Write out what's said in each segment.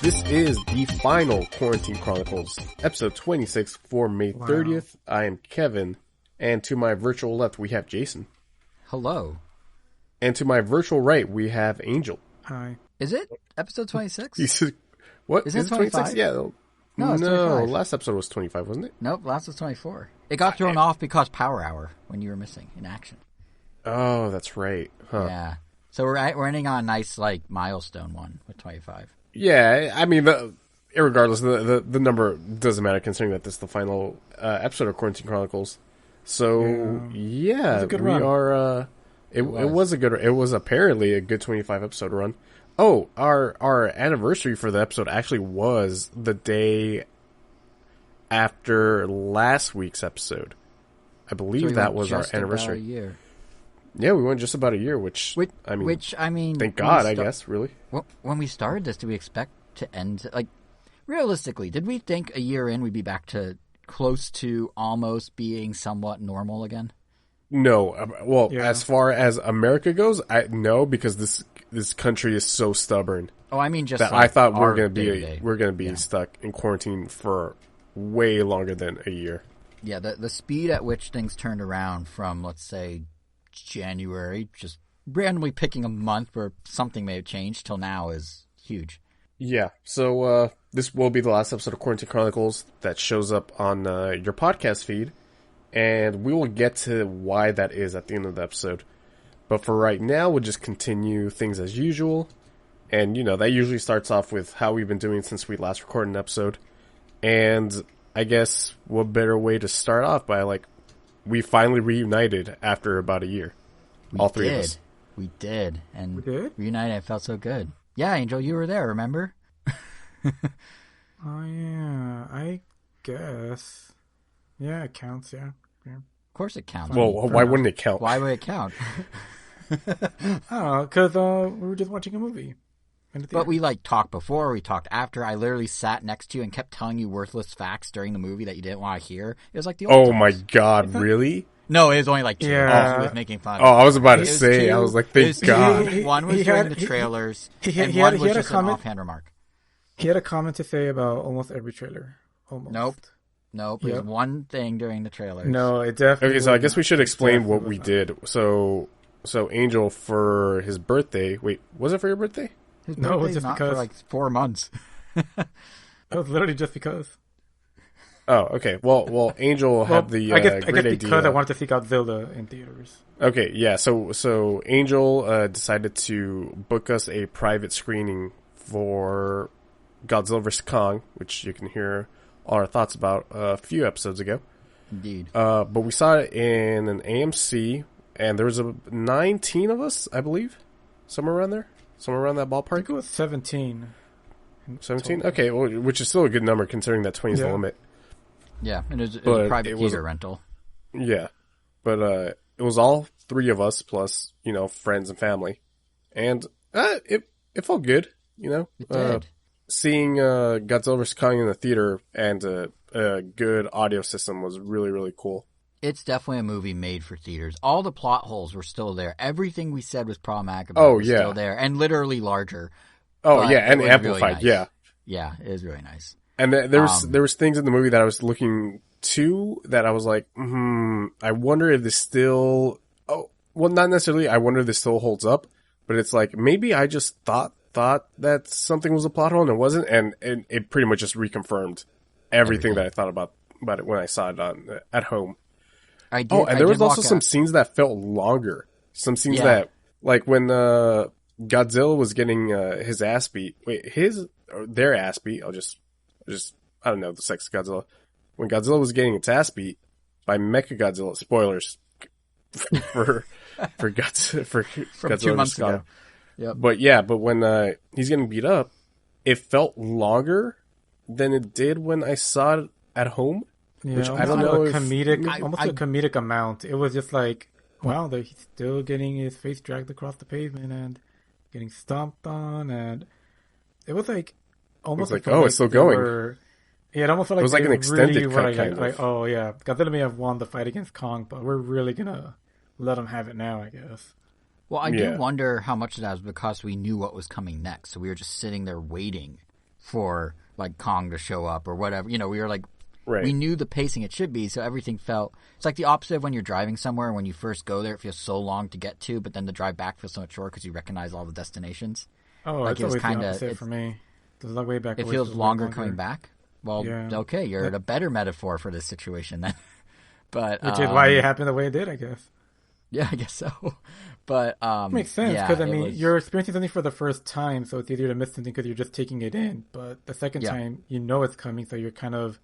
This is the final Quarantine Chronicles, episode 26 for May 30th. I am Kevin, and to my virtual left we have Jason. Hello. And to my virtual right we have Angel. Hi. Is it episode 26? What? Is it 26? Yeah. No, it's 25. Last episode was 25, wasn't it? Nope, last was 24. It got thrown off because Power Hour, when you were missing in action. Oh, that's right. Huh. Yeah. So we're ending on a nice, milestone one with 25. Yeah, I mean, irregardless, the number doesn't matter considering that this is the final episode of Quarantine Chronicles. So, yeah, it was a good we run. are, it was apparently a good 25 episode run. Oh, our anniversary for the episode actually was the day after last week's episode. I believe that was our anniversary. About a year. Yeah, we went just about a year, which I mean, thank God, I guess, really. When we started this, did we expect to end, realistically, did we think a year in we'd be back to close to almost being somewhat normal again? No. As far as America goes, no, because this country is so stubborn. Oh, I mean, just that I thought we're going to be stuck in quarantine for way longer than a year. Yeah, the speed at which things turned around from, let's say, January, just randomly picking a month where something may have changed till now is huge. Yeah, so this will be the last episode of Quarantine Chronicles that shows up on your podcast feed, and we will get to why that is at the end of the episode. But for right now, we'll just continue things as usual, and that usually starts off with how we've been doing since we last recorded an episode, and I guess what better way to start off by we finally reunited after about a year. All three of us. We did. And we did? Reunited, it felt so good. Yeah, Angel, you were there, remember? Oh, yeah. I guess. Yeah, it counts, yeah. Of course it counts. Well, why wouldn't it count? Why would it count? Oh, because we were just watching a movie. But we talked before, we talked after. I literally sat next to you and kept telling you worthless facts during the movie that you didn't want to hear. It was like the old times. My God, really? No, it was only 2. Yeah. He was making fun. Oh, I was about to say, I was like, thank God. One was during the trailers, and one was just an offhand remark. He had a comment to say about almost every trailer. Almost. Nope. It was one thing during the trailers. No, it definitely. Okay, so I guess we should explain what we did. So Angel, for his birthday. Wait, was it for your birthday? No, it was just not because. For 4 months. It was literally just because. Oh, okay. Well, Angel had the I guess great idea. because I wanted to see Godzilla in theaters. Okay, yeah. So Angel decided to book us a private screening for Godzilla vs. Kong, which you can hear all our thoughts about a few episodes ago. Indeed. But we saw it in an AMC, and there was 19 of us, I believe, somewhere around there, somewhere around that ballpark. I think it was 17. 17? Okay, well, which is still a good number considering that 20 is the limit. Yeah, and it was a private theater rental. Yeah, but it was all 3 of us plus, friends and family. And it felt good, It did. Seeing Godzilla vs. Kong in the theater and a good audio system was really, really cool. It's definitely a movie made for theaters. All the plot holes were still there. Everything we said was problematic about it was still there, and literally larger. Oh, yeah, and amplified, really nice. yeah. Yeah, it was really nice. And there was things in the movie that I was looking to that I was like, I wonder if this still... Oh, well, not necessarily I wonder if this still holds up, but it's like, maybe I just thought that something was a plot hole and it wasn't, and it pretty much just reconfirmed everything that I thought about it when I saw it at home. There was also some scenes that felt longer. Some scenes that, when Godzilla was getting his ass beat. Wait, their ass beat. I'll just I don't know the sex of Godzilla. When Godzilla was getting its ass beat by Mechagodzilla. Spoilers for Godzilla 2 months ago. Yep. But when he's getting beat up, it felt longer than it did when I saw it at home. Yeah, which I don't know. A comedic amount. It was just like, wow, he's still getting his face dragged across the pavement and getting stomped on, and it was like almost it's still going. Yeah, it almost felt It like was like they an extended really were cut, kind of. like, oh yeah, Godzilla may have won the fight against Kong, but we're really gonna let him have it now, I guess. Well, I do Yeah. wonder how much of that was because we knew what was coming next, so we were just sitting there waiting for like Kong to show up or whatever. You know, we were like, Right. we knew the pacing it should be, so everything felt. It's like the opposite of when you're driving somewhere. When you first go there, it feels so long to get to, but then the drive back feels so much shorter because you recognize all the destinations. Oh, Like, it's it was always kinda- the opposite it's- for me. The way back. It always feels feels way longer coming back. Well, Yeah. okay, you're at a better metaphor for this situation then. But Which is why it happened the way it did, I guess. yeah, I guess so. But Makes sense yeah, because I it mean was- you're experiencing something for the first time, so it's easier to miss something because you're just taking it in. But the second Yeah. time, you know it's coming, so you're kind of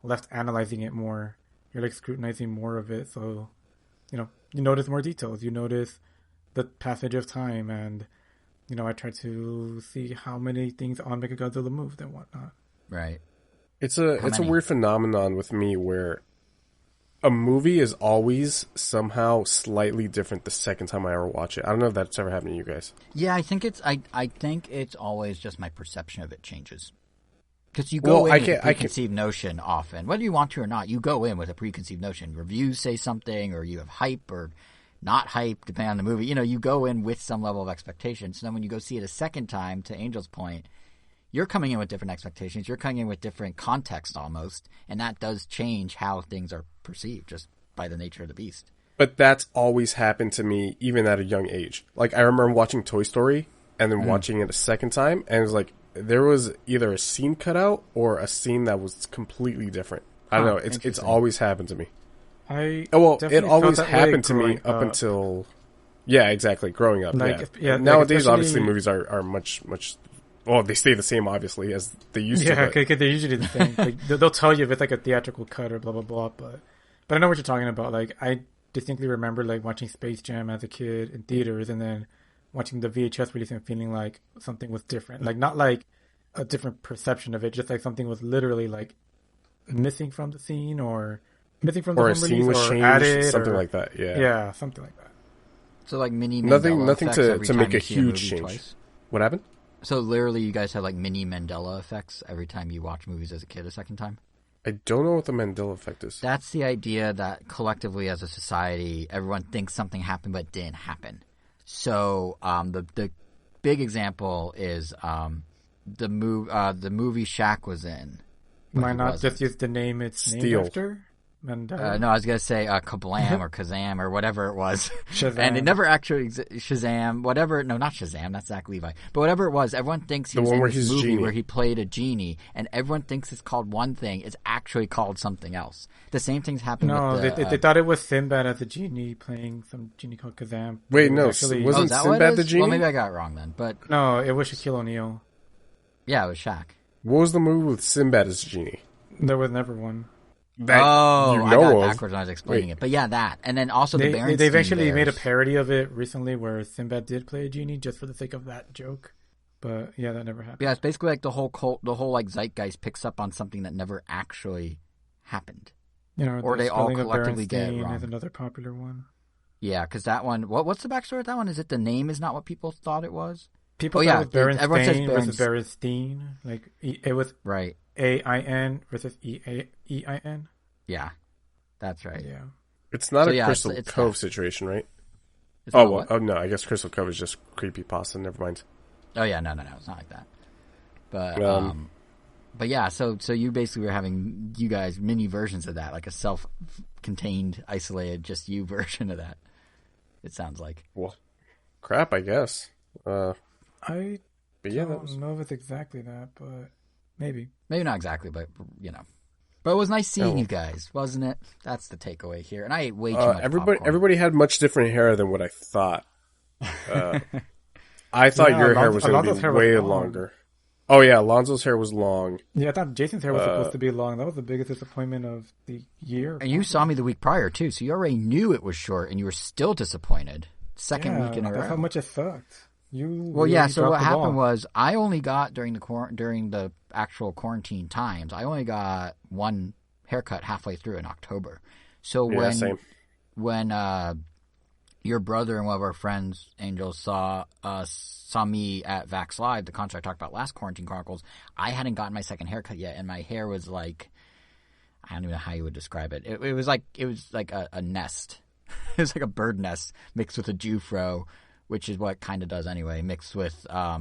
left analyzing it more. You're like scrutinizing more of it, so you notice more details. You notice the passage of time, and I try to see how many things on Mechagodzilla moved and whatnot. right. It's a many? weird phenomenon with me where a movie is always somehow slightly different the second time I ever watch it. I don't know if that's ever happened to you guys. Yeah, I think it's always just my perception of it changes. Because you go Well, in with a preconceived notion often. Whether you want to or not, you go in with a preconceived notion. Reviews say something, or you have hype or not hype, depending on the movie. You go in with some level of expectation. So then when you go see it a second time, to Angel's point, you're coming in with different expectations. You're coming in with different context almost. And that does change how things are perceived just by the nature of the beast. But that's always happened to me, even at a young age. Like, I remember watching Toy Story and then watching it a second time, and it was like, there was either a scene cut out or a scene that was completely different. I don't know. It's interesting. always happened to me. It It always happened to me up until... Yeah, exactly. Growing up, Nowadays, obviously, movies are much... Well, they stay the same, obviously, as they used to. Yeah, because they're usually the same. Like, they'll tell you if it's like a theatrical cut or blah blah blah. But I know what you're talking about. Like, I distinctly remember like watching Space Jam as a kid in theaters, and then watching the VHS release and feeling like something was different. Like, not like a different perception of it, just like something was literally like missing from the scene or missing from the or a home scene was release or changed, added something or, like that. Yeah, yeah, something like that. So like mini nothing Mandela effects to every time make a you see huge movie change. twice? What happened? So literally, you guys have like mini Mandela effects every time you watch movies as a kid a second time? I don't know what the Mandela effect is. That's the idea that collectively as a society, everyone thinks something happened but didn't happen. So the big example is the movie Shaq was in. Why not just use the name it's named Steel. after? Mandela? No, I was going to say Kablam or Kazam or whatever it was. Shazam. And it never actually Shazam, whatever. No, not Shazam. That's Zach Levi. But whatever it was, everyone thinks he The was one in where this he's movie genie. where he played a genie, and everyone thinks it's called one thing. It's actually called something else. The same things happen No, with the... they thought it was Sinbad as a genie playing some genie called Kazam. Wait, It no, actually, wasn't is that what it Sinbad is? the genie? Well, maybe I got it wrong then. But no, it was Shaquille O'Neal. yeah, it was Shaq. What was the movie with Sinbad as genie? There was never one. That I got of. backwards when I was explaining it. But yeah, that. And then also the They Berenstein eventually made a Bears. parody of it recently where Sinbad did play a genie just for the sake of that joke. But yeah, that never happened. Yeah, it's basically like the whole like zeitgeist picks up on something that never actually happened. Or the they all spelling of collectively get it Berenstein wrong. is another popular one. Yeah, because that one. What's the backstory of that one? Is it the name is not what people thought it was? People yeah, thought it was everyone says Berenstain versus Berenstein. Like it was Right. AIN versus EIN. Yeah, that's right. Yeah. It's not So, a yeah, Crystal it's Cove that. situation, right? It's Oh, not well, what? oh no, I guess Crystal Cove is just creepy pasta. Never mind. Oh yeah, no, it's not like that. But yeah, so you basically were having you guys mini versions of that, like a self-contained, isolated, just you version of that. It sounds like. Well, crap, I guess. I But yeah, that don't was... know if it's exactly that, but maybe. Maybe not exactly, but you know. But it was nice seeing Oh. you guys, wasn't it? That's the takeaway here. And I ate way too much popcorn. Everybody had much different hair than what I thought. I thought Yeah, your hair was going Alonso's to be hair was way long. longer. Oh yeah, Alonso's hair was long. Yeah, I thought Jason's hair was supposed to be long. That was the biggest disappointment of the year. And you saw me the week prior too, so you already knew it was short, and you were still disappointed. Second week in a row. That's how much it sucked. Well, yeah. So what happened was I only got during the actual quarantine times. I only got one haircut halfway through in October. So Yeah, same. when your brother and one of our friends, Angel, saw me at Vax Live, the concert I talked about last Quarantine Chronicles. I hadn't gotten my second haircut yet, and my hair was like, I don't even know how you would describe it. It was like a nest. It was like a bird nest mixed with a Jufro, which is what it kind of does anyway, mixed with I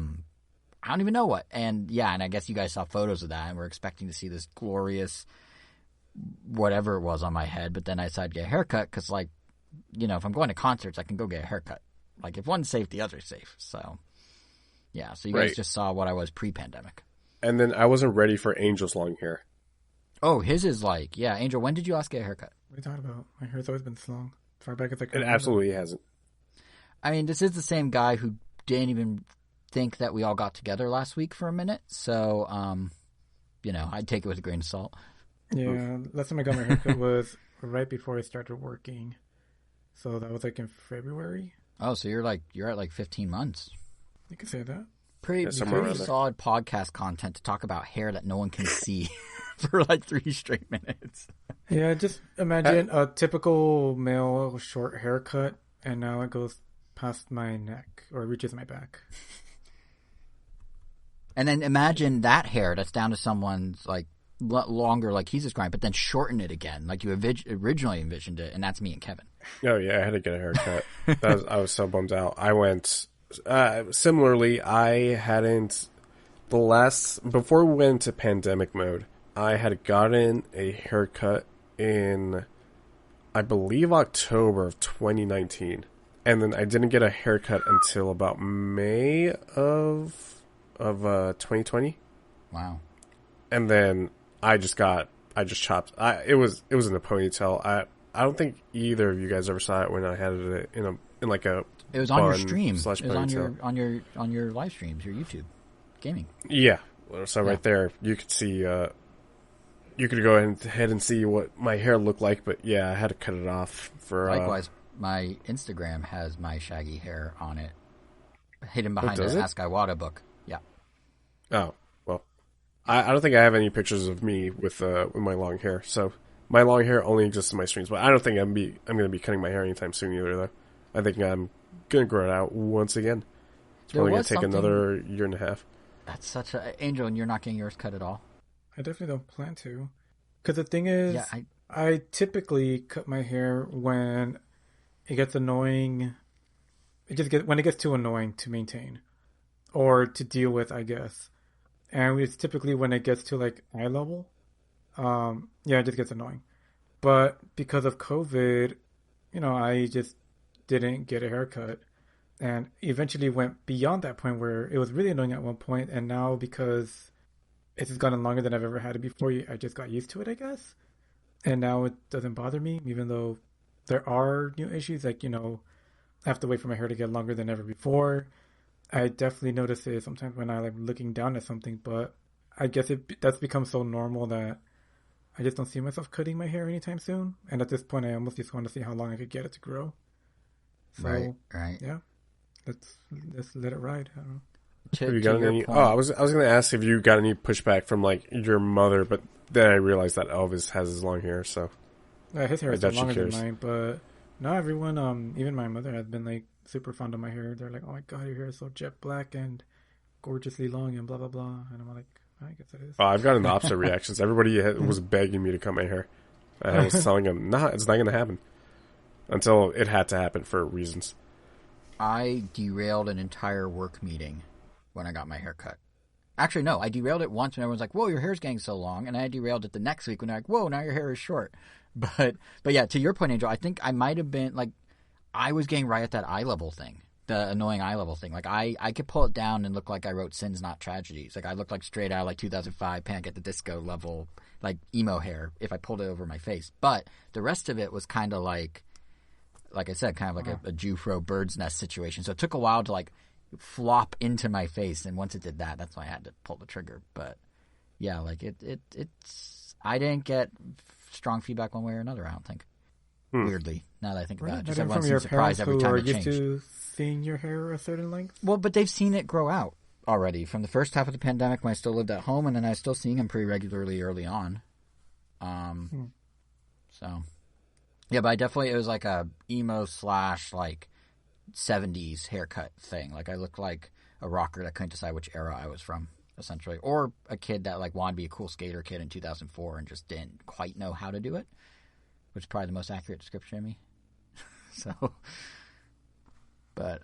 don't even know what. And yeah, and I guess you guys saw photos of that, and we're expecting to see this glorious whatever it was on my head. But then I decided to get a haircut because, like, you know, if I'm going to concerts, I can go get a haircut. Like, if one's safe, the other's safe. So, yeah. So you guys just saw what I was pre-pandemic. And then I wasn't ready for Angel's long hair. Oh, his is like, yeah. Angel, when did you last get a haircut? What are you talking about? My hair's always been this long. As far back as I can It remember. absolutely hasn't. I mean, this is the same guy who didn't even think that we all got together last week for a minute. So, you know, I'd take it with a grain of salt. Yeah, last time I got my haircut was right before I started working. So that was like in February. Oh, so you're at like 15 months. You could say that. Pretty solid podcast content to talk about hair that no one can see for like 3 straight minutes. Yeah, just imagine a typical male short haircut, and now it goes past my neck or reaches my back. And then imagine that hair that's down to someone's like longer, like he's describing, but then shorten it again, like you originally envisioned it, and that's me and Kevin. Oh yeah, I had to get a haircut. I was so bummed out. I went similarly. I hadn't before we went into pandemic mode. I had gotten a haircut in, I believe, October of 2019, and then I didn't get a haircut until about May of 2020. Wow. And then I just chopped. It was in a ponytail. I don't think either of you guys ever saw it when I had it in like a. It was on your stream. It was on your live streams, your YouTube gaming. Yeah. So right there, you could see. You could go ahead and see what my hair looked like, but yeah, I had to cut it off for. Likewise, my Instagram has my shaggy hair on it, hidden behind an Ask Iwata book. Yeah. Oh well, I don't think I have any pictures of me with my long hair. So my long hair only exists in my streams, but I don't think I'm going to be cutting my hair anytime soon either. Though I think I'm going to grow it out once again. It's probably going to take another year and a half. That's such a Angel, and you're not getting yours cut at all. I definitely don't plan to, because the thing is, I typically cut my hair when it gets annoying. When it gets too annoying to maintain or to deal with, I guess. And it's typically when it gets to like eye level. It just gets annoying. But because of COVID, you know, I just didn't get a haircut, and eventually went beyond that point where it was really annoying at one point, and now because it's just gotten longer than I've ever had it before, I just got used to it, I guess. And now it doesn't bother me, even though there are new issues, like, you know, I have to wait for my hair to get longer than ever before. I definitely notice it sometimes when I like looking down at something, but I guess that's become so normal that I just don't see myself cutting my hair anytime soon. And at this point, I almost just want to see how long I could get it to grow. So, right. Yeah, let's let it ride. I don't know. Have you got any? I was going to ask if you got any pushback from like your mother, but then I realized that Elvis has his long hair, so his hair is longer than mine. But not everyone, even my mother, has been like super fond of my hair. They're like, "Oh my god, your hair is so jet black and gorgeously long and blah blah blah." And I'm like, I guess it is. Oh, I've gotten the opposite reactions. Everybody was begging me to cut my hair. I was telling them, "Nah, it's not going to happen." Until it had to happen for reasons. I derailed an entire work meeting when I got my hair cut. Actually, no, I derailed it once when everyone's like, "Whoa, your hair's getting so long," and I derailed it the next week when they're like, "Whoa, now your hair is short." But yeah, to your point, Angel, I think I might have been like, I was getting right at that eye level thing, the annoying eye level thing. Like I could pull it down and look like I wrote "Sins Not Tragedies." Like I looked like straight out like 2005 Panic at the Disco level, like emo hair if I pulled it over my face. But the rest of it was kind of like I said, kind of like a Jufro bird's nest situation. So it took a while to like flop into my face, and once it did that, that's when I had to pull the trigger. But yeah, like it's I didn't get strong feedback one way or another, I don't think. Weirdly, now that I think about it, just everyone seems surprised every time it changed. Who are used to seeing your hair a certain length? Well, but they've seen it grow out already from the first half of the pandemic when I still lived at home, and then I was still seeing them pretty regularly early on. So yeah, but it was like a emo / like '70s haircut thing. Like I looked like a rocker that couldn't decide which era I was from, essentially, or a kid that like wanted to be a cool skater kid in 2004 and just didn't quite know how to do it, which is probably the most accurate description of me. So, but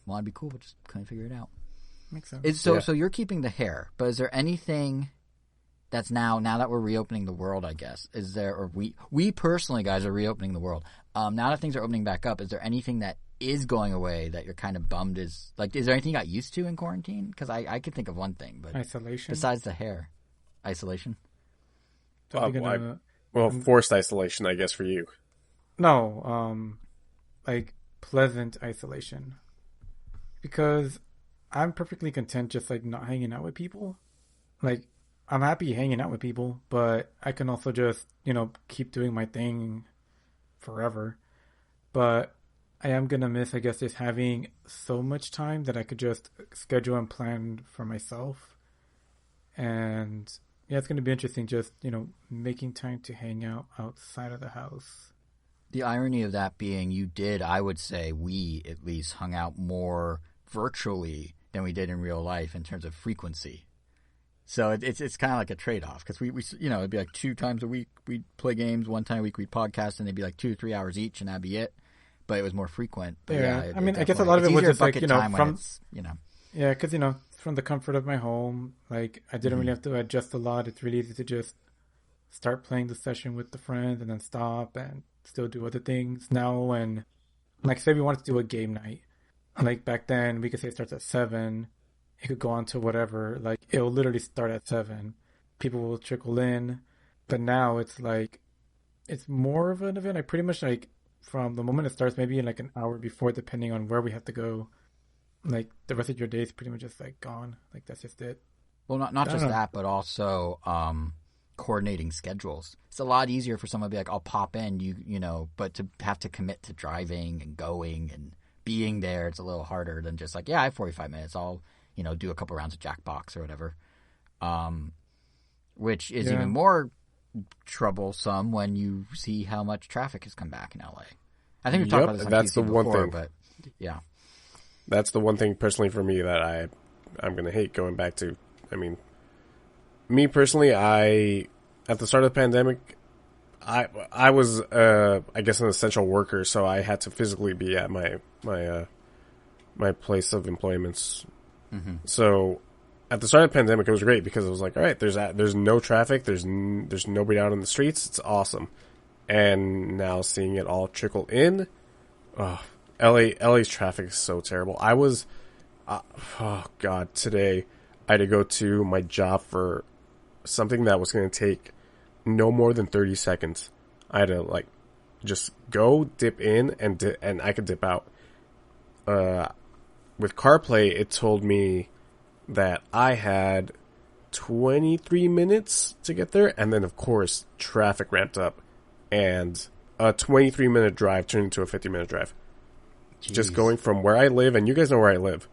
wanted to be cool, but just couldn't figure it out. Makes sense. So you're keeping the hair, but is there anything that's now that we're reopening the world, I guess, is there, or we personally, guys, are reopening the world. Now that things are opening back up, is there anything that is going away that you're kind of bummed is there anything you got used to in quarantine? Because I could think of one thing, but isolation. Besides the hair, isolation. Forced isolation, I guess, for you. No, like pleasant isolation, because I'm perfectly content just like not hanging out with people. Like I'm happy hanging out with people, but I can also just keep doing my thing forever. But I am going to miss, I guess, just having so much time that I could just schedule and plan for myself. And yeah, it's going to be interesting just, making time to hang out outside of the house. The irony of that being you did, I would say we at least hung out more virtually than we did in real life in terms of frequency. So it's kind of like a trade-off because we it'd be like 2 times a week we'd play games, 1 time a week we'd podcast, and they'd be like 2-3 hours each, and that'd be it. But it was more frequent. But yeah, I mean, I guess a lot of it was just like from yeah, because from the comfort of my home, like I didn't really have to adjust a lot. It's really easy to just start playing the session with the friends and then stop and still do other things. Now, when like say we wanted to do a game night, like back then we could say it starts at 7. It could go on to whatever. Like it'll literally start at 7. People will trickle in, but now it's like it's more of an event. I pretty much like from the moment it starts, maybe in like an hour before, depending on where we have to go. Like the rest of your day is pretty much just like gone. Like that's just it. Well, not just that, but also coordinating schedules. It's a lot easier for someone to be like, "I'll pop in," but to have to commit to driving and going and being there, it's a little harder than just like, yeah, I have 45 minutes. I'll do a couple rounds of Jackbox or whatever, which is even more troublesome when you see how much traffic has come back in LA. I think we talked about this on that's the one before, thing. But yeah, that's the one thing personally for me that I'm gonna hate going back to. I mean, me personally, at the start of the pandemic, I was I guess an essential worker, so I had to physically be at my place of employments. Mm-hmm. So at the start of the pandemic, it was great because it was like, all right, there's no traffic, there's nobody out on the streets, it's awesome. And now seeing it all trickle in, LA's traffic is so terrible. I was, today I had to go to my job for something that was going to take no more than 30 seconds. I had to like just go, dip in, and I could dip out. With CarPlay, it told me that I had 23 minutes to get there, and then of course traffic ramped up, and a 23-minute drive turned into a 50-minute drive. Jeez. Just going from where I live, and you guys know where I live,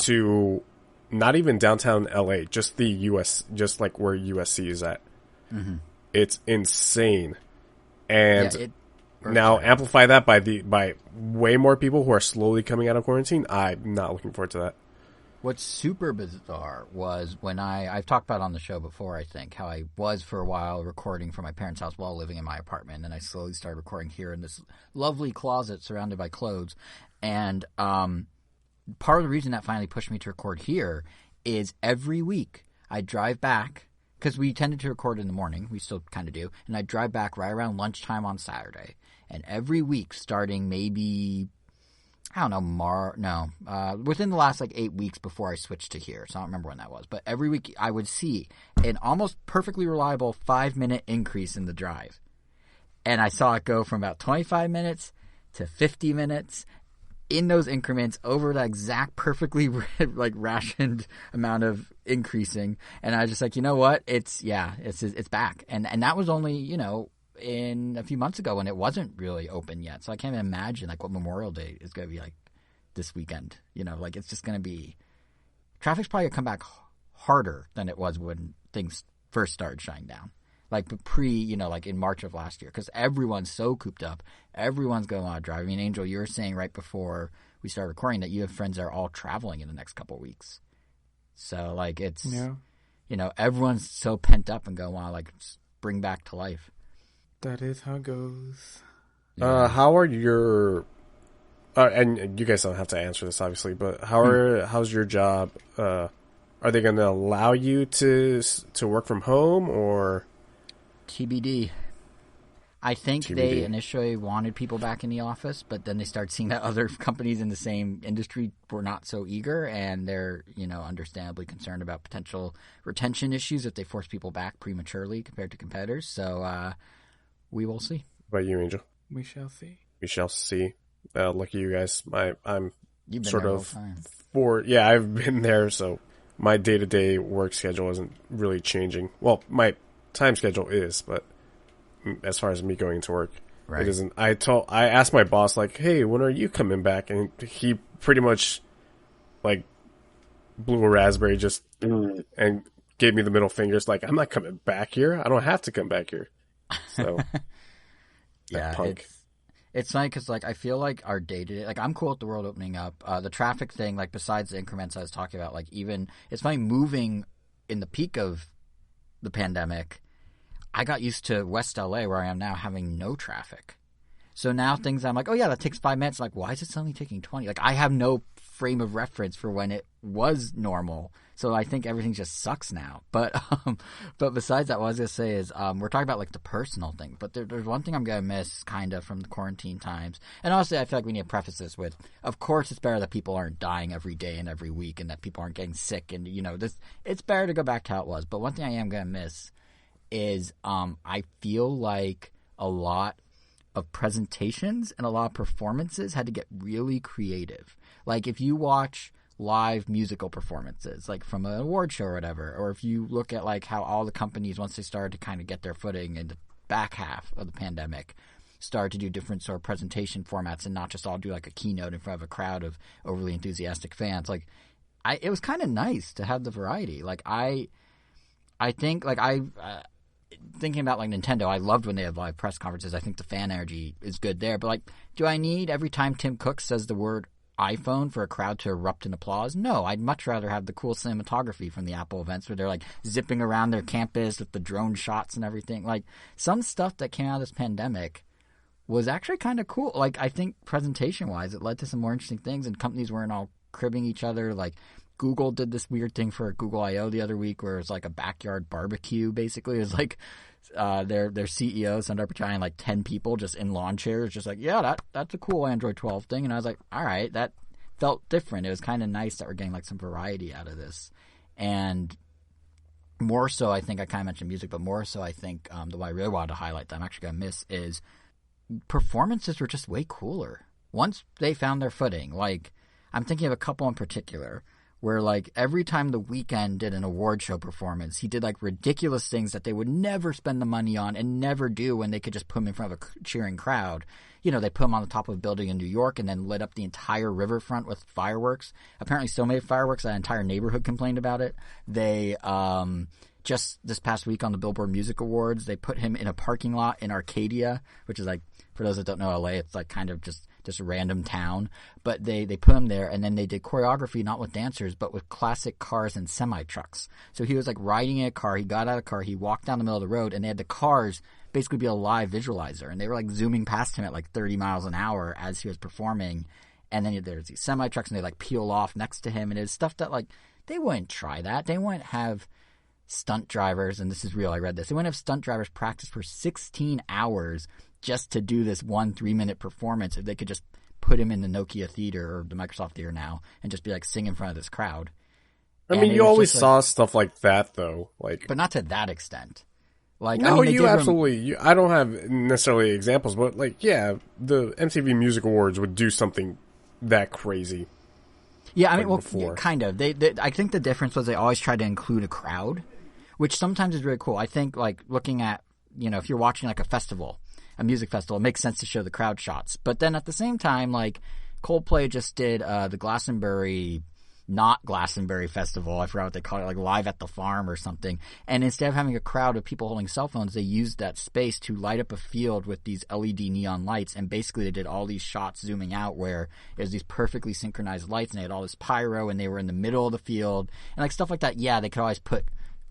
to not even downtown LA, just the US, just like where USC is at. Mm-hmm. It's insane. And now amplify that by way more people who are slowly coming out of quarantine. I'm not looking forward to that. What's super bizarre was when I've talked about on the show before, I think, how I was for a while recording from my parents' house while living in my apartment. And then I slowly started recording here in this lovely closet surrounded by clothes. And part of the reason that finally pushed me to record here is every week I drive back, because we tended to record in the morning. We still kind of do. And I drive back right around lunchtime on Saturday. And every week, starting maybe, I don't know, within the last like 8 weeks before I switched to here. So I don't remember when that was. But every week I would see an almost perfectly reliable 5-minute increase in the drive. And I saw it go from about 25 minutes to 50 minutes in those increments over the exact perfectly like rationed amount of increasing. And I was just like, you know what? It's back. And that was only, in a few months ago when it wasn't really open yet. So I can't even imagine like what Memorial Day is going to be like this weekend. Like it's just going to be, traffic's probably going to come back harder than it was when things first started shutting down. like like in March of last year, because everyone's so cooped up. Everyone's going on a drive. I mean, Angel, you were saying right before we started recording that you have friends that are all traveling in the next couple of weeks. So, like, it's, everyone's so pent up and going, like, bring back to life. That is how it goes. Yeah. How are your... and you guys don't have to answer this, obviously, but how's your job? Are they going to allow you to work from home, or... TBD. I think they initially wanted people back in the office, but then they started seeing that other companies in the same industry were not so eager, and they're, understandably concerned about potential retention issues if they force people back prematurely compared to competitors. So we will see. What about you, Angel? We shall see. We shall see. Lucky you guys. I'm You've been sort there of the whole time. I've been there, so my day-to-day work schedule isn't really changing. Well, my time schedule is, but as far as me going to work, it isn't. I asked my boss, like, hey, when are you coming back? And he pretty much, like, blew a raspberry just and gave me the middle fingers, like, I'm not coming back here. I don't have to come back here. So, yeah, punk. It's funny because, like, I feel like our day-to-day, like, I'm cool with the world opening up. The traffic thing, like, besides the increments I was talking about, like, even, it's funny, moving in the peak of the pandemic, I got used to West LA, where I am now, having no traffic. So now things I'm like, oh yeah, that takes 5 minutes. Like, why is it suddenly taking 20? Like, I have no frame of reference for when it was normal. So I think everything just sucks now. But besides that, what I was going to say is, we're talking about, like, the personal thing. But there's one thing I'm going to miss, kind of, from the quarantine times. And honestly, I feel like we need to preface this with, of course it's better that people aren't dying every day and every week, and that people aren't getting sick. And, it's better to go back to how it was. But one thing I am going to miss is I feel like a lot of presentations and a lot of performances had to get really creative. Like, if you watch live musical performances, like from an award show or whatever, or if you look at, like, how all the companies, once they started to kind of get their footing in the back half of the pandemic, started to do different sort of presentation formats and not just all do, like, a keynote in front of a crowd of overly enthusiastic fans. Like, it was kind of nice to have the variety. Like, I think, like, thinking about, like, Nintendo, I loved when they have live press conferences. I think the fan energy is good there. But, like, do I need every time Tim Cook says the word iPhone for a crowd to erupt in applause? No, I'd much rather have the cool cinematography from the Apple events where they're, like, zipping around their campus with the drone shots and everything. Like, some stuff that came out of this pandemic was actually kind of cool. Like, I think presentation-wise, it led to some more interesting things, and companies weren't all cribbing each other. Like, Google did this weird thing for Google I/O the other week where it was like a backyard barbecue, basically. It was like their CEO sent up trying, like, 10 people just in lawn chairs, just like, yeah, that's a cool Android 12 thing. And I was like, all right, that felt different. It was kind of nice that we're getting, like, some variety out of this. And more so, I think, I kind of mentioned music, but more so I think the one I really wanted to highlight that I'm actually going to miss is performances were just way cooler once they found their footing. Like, I'm thinking of a couple in particular where, like, every time The Weeknd did an award show performance, he did, like, ridiculous things that they would never spend the money on and never do when they could just put him in front of a cheering crowd. They put him on the top of a building in New York and then lit up the entire riverfront with fireworks. Apparently so many fireworks that an entire neighborhood complained about it. They, just this past week on the Billboard Music Awards, they put him in a parking lot in Arcadia, which is, like, for those that don't know LA, it's, like, kind of just a random town, but they put him there, and then they did choreography not with dancers, but with classic cars and semi-trucks. So he was, like, riding in a car, he got out of the car, he walked down the middle of the road, and they had the cars basically be a live visualizer, and they were, like, zooming past him at, like, 30 miles an hour as he was performing, and then there's these semi-trucks, and they, like, peel off next to him, and it's stuff that, like, they wouldn't try that. They wouldn't have stunt drivers, and this is real, I read this, they wouldn't have stunt drivers practice for 16 hours just to do this 1 3-minute performance if they could just put him in the Nokia Theater or the Microsoft Theater now and just be, like, sing in front of this crowd. I mean, you always saw stuff like that, though. Like, but not to that extent. Like, no, I mean, you absolutely. I don't have necessarily examples, but, like, yeah, the MTV Music Awards would do something that crazy. Yeah, I mean, well, yeah, kind of. They, I think the difference was they always tried to include a crowd, which sometimes is really cool. I think, like, looking at, if you're watching, like, a music festival, it makes sense to show the crowd shots. But then at the same time, like, Coldplay just did the Glastonbury not Glastonbury Festival. I forgot what they call it, like Live at the Farm or something. And instead of having a crowd of people holding cell phones, they used that space to light up a field with these LED neon lights. And basically they did all these shots zooming out where it was these perfectly synchronized lights, and they had all this pyro, and they were in the middle of the field and like stuff like that. Yeah, they could always put,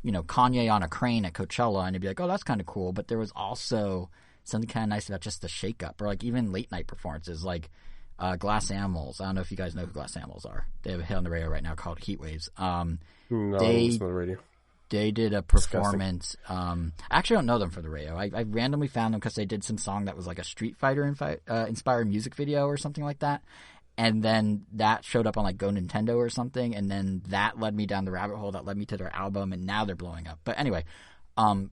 Kanye on a crane at Coachella and it'd be like, oh, that's kind of cool. But there was also something kind of nice about just the shake-up, or like even late night performances like Glass Animals. I don't know if you guys know who Glass Animals are. They have a hit on the radio right now called Heat Waves. No, it's not the radio. They did a performance. I actually don't know them for the radio. I randomly found them because they did some song that was like a Street Fighter inspired music video or something like that. And then that showed up on like Go Nintendo or something. And then that led me down the rabbit hole that led me to their album. And now they're blowing up. But anyway,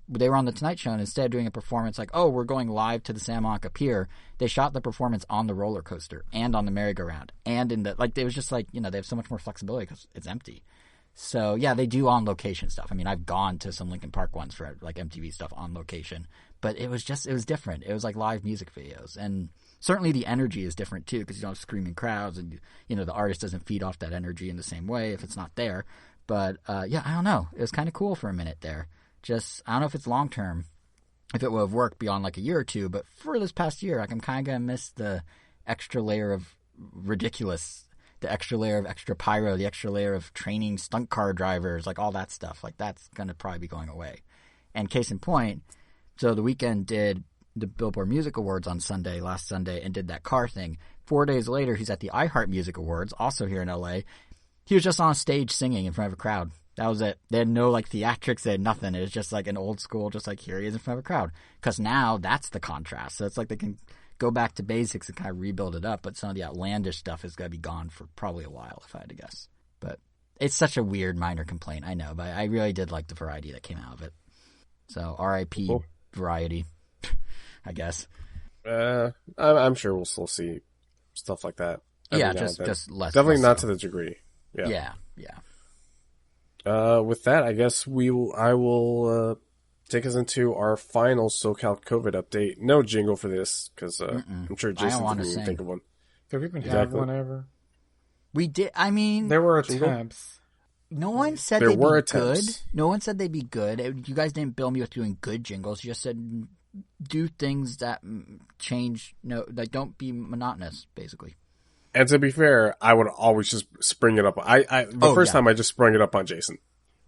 they were on the Tonight Show, and instead of doing a performance like, oh, we're going live to the Santa Monica Pier, they shot the performance on the roller coaster and on the merry-go-round and in the it was just like, they have so much more flexibility because it's empty. So yeah, they do on location stuff. I mean, I've gone to some Linkin Park ones for like MTV stuff on location, but it was different. It was like live music videos, and certainly the energy is different too because you don't have screaming crowds, and the artist doesn't feed off that energy in the same way if it's not there. But yeah, I don't know. It was kind of cool for a minute there. Just, I don't know if it's long term, if it would have worked beyond like a year or two, but for this past year, like I'm kind of going to miss the extra layer of ridiculous, the extra layer of extra pyro, the extra layer of training stunt car drivers, like all that stuff. Like that's going to probably be going away. And case in point, so The Weeknd did the Billboard Music Awards on last Sunday, and did that car thing. 4 days later, he's at the iHeart Music Awards, also here in LA. He was just on stage singing in front of a crowd. That was it. They had no like theatrics. They had nothing. It was just like an old school, just like here he is in front of a crowd. Because now that's the contrast. So it's like they can go back to basics and kind of rebuild it up. But some of the outlandish stuff is going to be gone for probably a while, if I had to guess. But it's such a weird minor complaint, I know. But I really did like the variety that came out of it. So R.I.P. Cool. Variety, I guess. I'm sure we'll still see stuff like that. Yeah, just less. Definitely less not so. To the degree. Yeah. With that, I guess I will take us into our final SoCal COVID update. No jingle for this, because I'm sure Jason didn't even think of one. Did we even have one ever? We did. I mean, there were attempts. No one said they'd be good. No one said they'd be good. You guys didn't bill me with doing good jingles. You just said do things that change. No, like don't be monotonous, basically. And to be fair, I would always just spring it up. The first time I just sprung it up on Jason.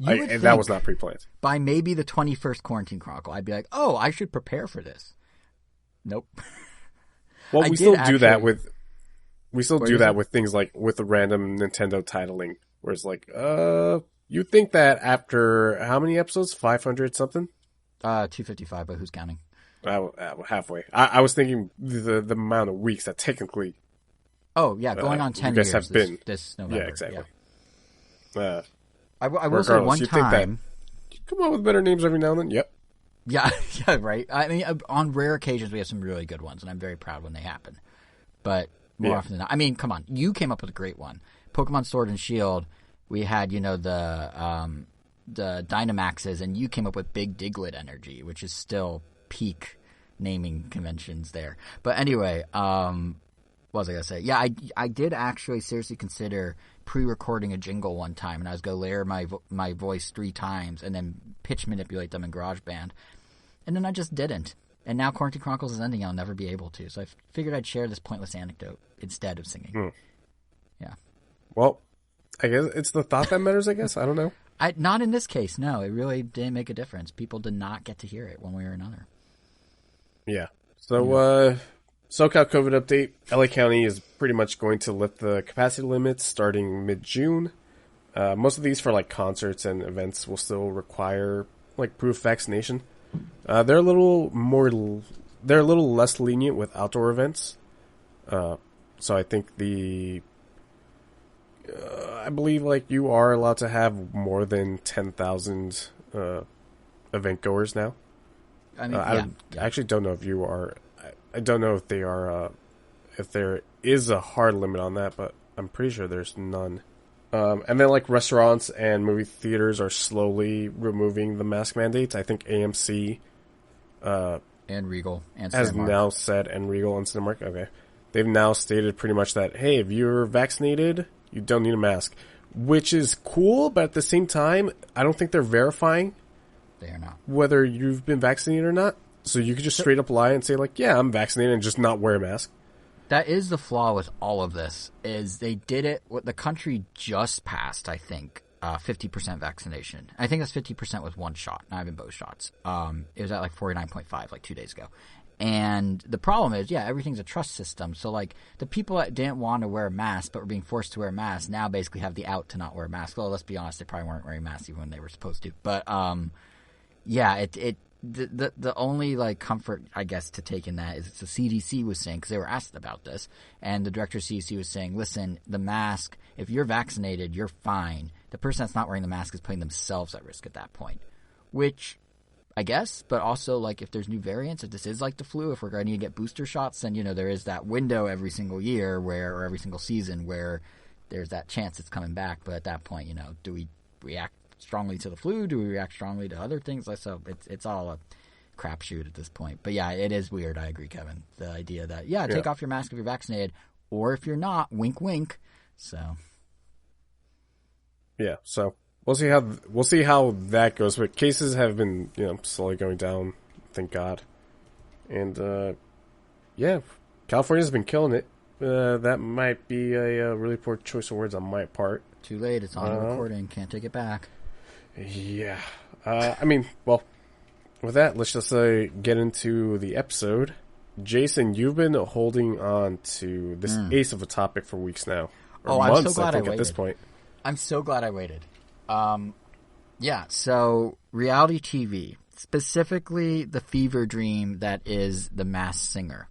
And that was not pre-planned. By maybe the 21st Quarantine Chronicle, I'd be like, oh, I should prepare for this. Nope. Well, we still do that with things like with the random Nintendo titling, where it's like, you think that after how many episodes? 500 something? 255, but who's counting? Halfway. I was thinking the amount of weeks that technically. Oh, yeah, going on 10 years have been. This November. Yeah, exactly. Yeah. I will say one time. You come up with better names every now and then. Yep. Yeah, yeah, right. I mean, on rare occasions, we have some really good ones, and I'm very proud when they happen. But more often than not, I mean, come on, you came up with a great one. Pokemon Sword and Shield. We had, the Dynamaxes, and you came up with Big Diglett Energy, which is still peak naming conventions there. But anyway, what was I gonna say? Yeah, I did actually seriously consider pre-recording a jingle one time, and I was going to layer my voice 3 times and then pitch manipulate them in GarageBand, and then I just didn't. And now Quarantine Chronicles is ending, and I'll never be able to. So I figured I'd share this pointless anecdote instead of singing. Yeah. Well, I guess it's the thought that matters. I guess I don't know. Not in this case. No, it really didn't make a difference. People did not get to hear it one way or another. Yeah. So. SoCal COVID update. LA County is pretty much going to lift the capacity limits starting mid-June. Most of these for like concerts and events will still require like proof of vaccination. They're a little less lenient with outdoor events. So I think I believe like you are allowed to have more than 10,000 event goers now. I mean, I actually don't know if you are. I don't know if they are, if there is a hard limit on that, but I'm pretty sure there's none. And then like restaurants and movie theaters are slowly removing the mask mandates. I think AMC, and Regal and has Cinemark. now said, and Regal and Cinemark, okay. They've now stated pretty much that, hey, if you're vaccinated, you don't need a mask. which is cool, but at the same time, I don't think they're verifying They are not. whether you've been vaccinated or not. So you could just straight up lie and say, like, yeah, I'm vaccinated, and just not wear a mask. That is the flaw with all of this, is they did it, what the country just passed, I think, 50% vaccination. I think that's 50% with one shot, not even both shots. It was at like 49.5 like 2 days ago. And the problem is, yeah, everything's a trust system. So, like, the people that didn't want to wear a mask but were being forced to wear a mask now basically have the out to not wear a mask. Well, let's be honest, they probably weren't wearing masks even when they were supposed to. But, yeah, the only, like, comfort, I guess, to take in that is the CDC was saying, because they were asked about this, and the director of CDC was saying, listen, the mask, if you're vaccinated, you're fine. The person that's not wearing the mask is putting themselves at risk at that point, which I guess, but also, like, if there's new variants, if this is like the flu, if we're going to get booster shots, then, you know, there is that window every single year or every single season where there's that chance it's coming back. But at that point, you know, do we react strongly to the flu? Do we react strongly to other things? So it's all a crapshoot at this point. But yeah, it is weird. I agree, Kevin. The idea that, take off your mask if you're vaccinated, or if you're not, wink, wink. So. Yeah, so we'll see how that goes. But cases have been, you know, slowly going down, thank God. And yeah, California's been killing it. That might be a really poor choice of words on my part. Too late. It's on recording. Can't take it back. Yeah. I mean, well, with that, let's just get into the episode. Jason, you've been holding on to this ace of a topic for weeks now. Or I'm months, so glad I think, I waited. at this point. I'm so glad I waited. Yeah, so reality TV, specifically the fever dream that is The Masked Singer.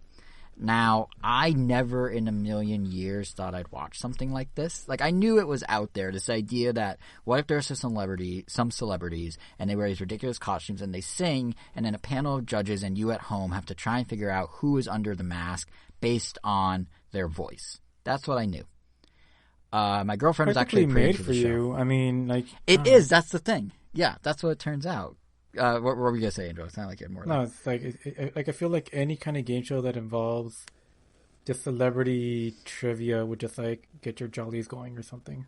Now, I never in a million years thought I'd watch something like this. Like, I knew it was out there, this idea that what if there's some celebrities, and they wear these ridiculous costumes, and they sing, and then a panel of judges and you at home have to try and figure out who is under the mask based on their voice. That's what I knew. My girlfriend was actually made for for the you. show. I mean, like It is. That's the thing. Yeah, that's what it turns out. What were we gonna say, Andrew? It's not like it more. No, it's like like I feel like any kind of game show that involves just celebrity trivia would just like get your jollies going or something.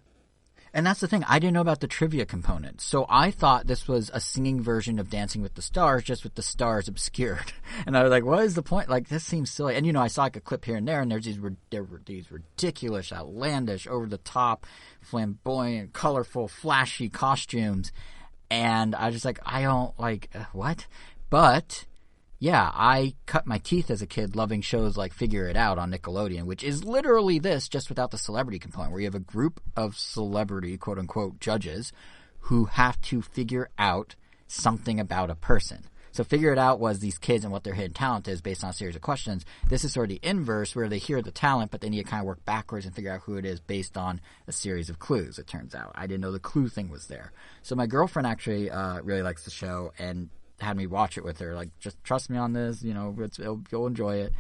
And that's the thing. I didn't know about the trivia component, so I thought this was a singing version of Dancing with the Stars, just with the stars obscured. And I was like, "What is the point? Like, this seems silly." And you know, I saw like a clip here and there, and there were these ridiculous, outlandish, over the top, flamboyant, colorful, flashy costumes, and I was just like, I don't like what, but. Yeah, I cut my teeth as a kid loving shows like Figure It Out on Nickelodeon, which is literally this, just without the celebrity component, where you have a group of celebrity, quote-unquote, judges who have to figure out something about a person. So Figure It Out was these kids and what their hidden talent is based on a series of questions. This is sort of the inverse, where they hear the talent, but then you kind of work backwards and figure out who it is based on a series of clues, it turns out. I didn't know the clue thing was there. So my girlfriend actually really likes the show, and had me watch it with her, like, just trust me on this, you know, you'll enjoy it.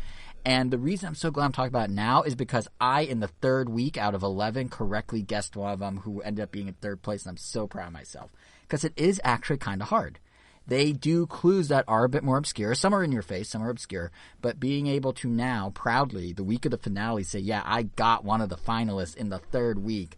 And the reason I'm so glad I'm talking about it now is because I, in the third week out of 11, correctly guessed one of them, who ended up being in third place, and I'm so proud of myself. Because it is actually kind of hard. They do clues that are a bit more obscure. Some are in your face, some are obscure. But being able to now, proudly, the week of the finale, say, yeah, I got one of the finalists in the third week.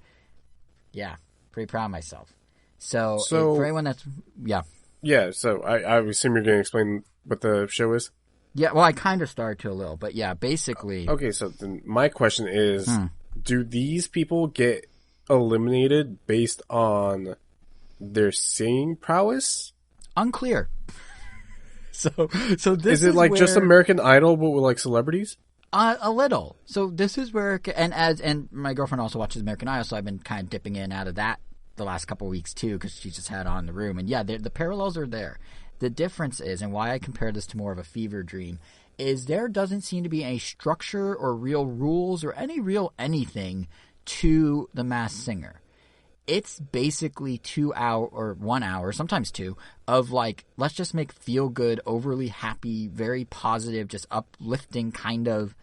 Yeah, pretty proud of myself. So for anyone that's, yeah. Yeah, so I assume you're going to explain what the show is? Yeah, well, I kind of started to a little, but yeah, basically. Okay, so then my question is, do these people get eliminated based on their singing prowess? Unclear. So this is it like where, just American Idol, but with like celebrities? A little. So this is where, and my girlfriend also watches American Idol, so I've been kind of dipping in and out of that the last couple of weeks too, because she just had on the room. And yeah, the parallels are there. The difference is, and why I compare this to more of a fever dream, is there doesn't seem to be any structure or real rules or any real anything to The Masked Singer. It's basically 2 hour or 1 hour, sometimes 2, of like, let's just make feel good, overly happy, very positive, just uplifting kind of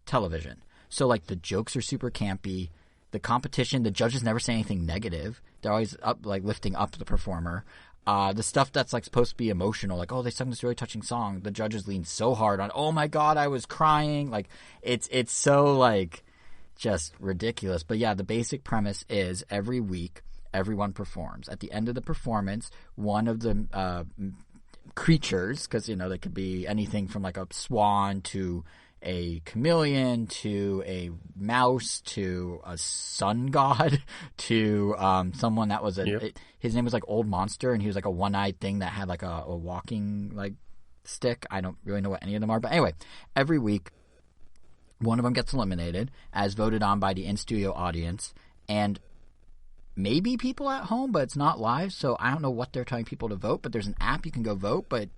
television. So like the jokes are super campy. The competition, the judges never say anything negative. They're always up, like, lifting up the performer. The stuff that's like supposed to be emotional, like, oh, they sung this really touching song, the judges lean so hard on, oh my God, I was crying. Like, it's so like just ridiculous. But yeah, the basic premise is every week, everyone performs. At the end of the performance, one of the creatures, because, they could be anything from like a swan to a chameleon to a mouse to a sun god to someone that was his name was like Old Monster, and he was like a one-eyed thing that had like a walking like stick. I don't really know what any of them are, but anyway, every week one of them gets eliminated as voted on by the in-studio audience, and maybe people at home, but it's not live, so I don't know what they're telling people to vote. But there's an app you can go vote, but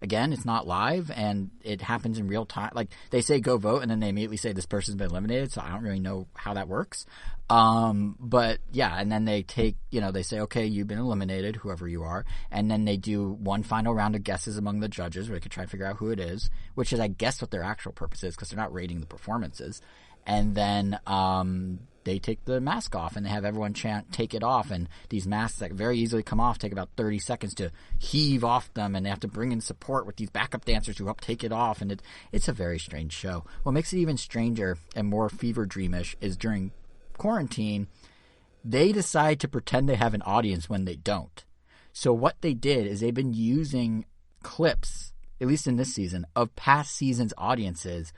again, it's not live, and it happens in real time. Like, they say go vote, and then they immediately say this person's been eliminated, so I don't really know how that works. But, yeah, and then they take, they say, okay, you've been eliminated, whoever you are, and then they do one final round of guesses among the judges where they can try to figure out who it is, which is, I guess, what their actual purpose is, because they're not rating the performances. And then they take the mask off, and they have everyone chant, take it off. And these masks that very easily come off take about 30 seconds to heave off them, and they have to bring in support with these backup dancers who help take it off. And it's a very strange show. What makes it even stranger and more fever dreamish is during quarantine, they decide to pretend they have an audience when they don't. So what they did is they've been using clips, at least in this season, of past seasons' audiences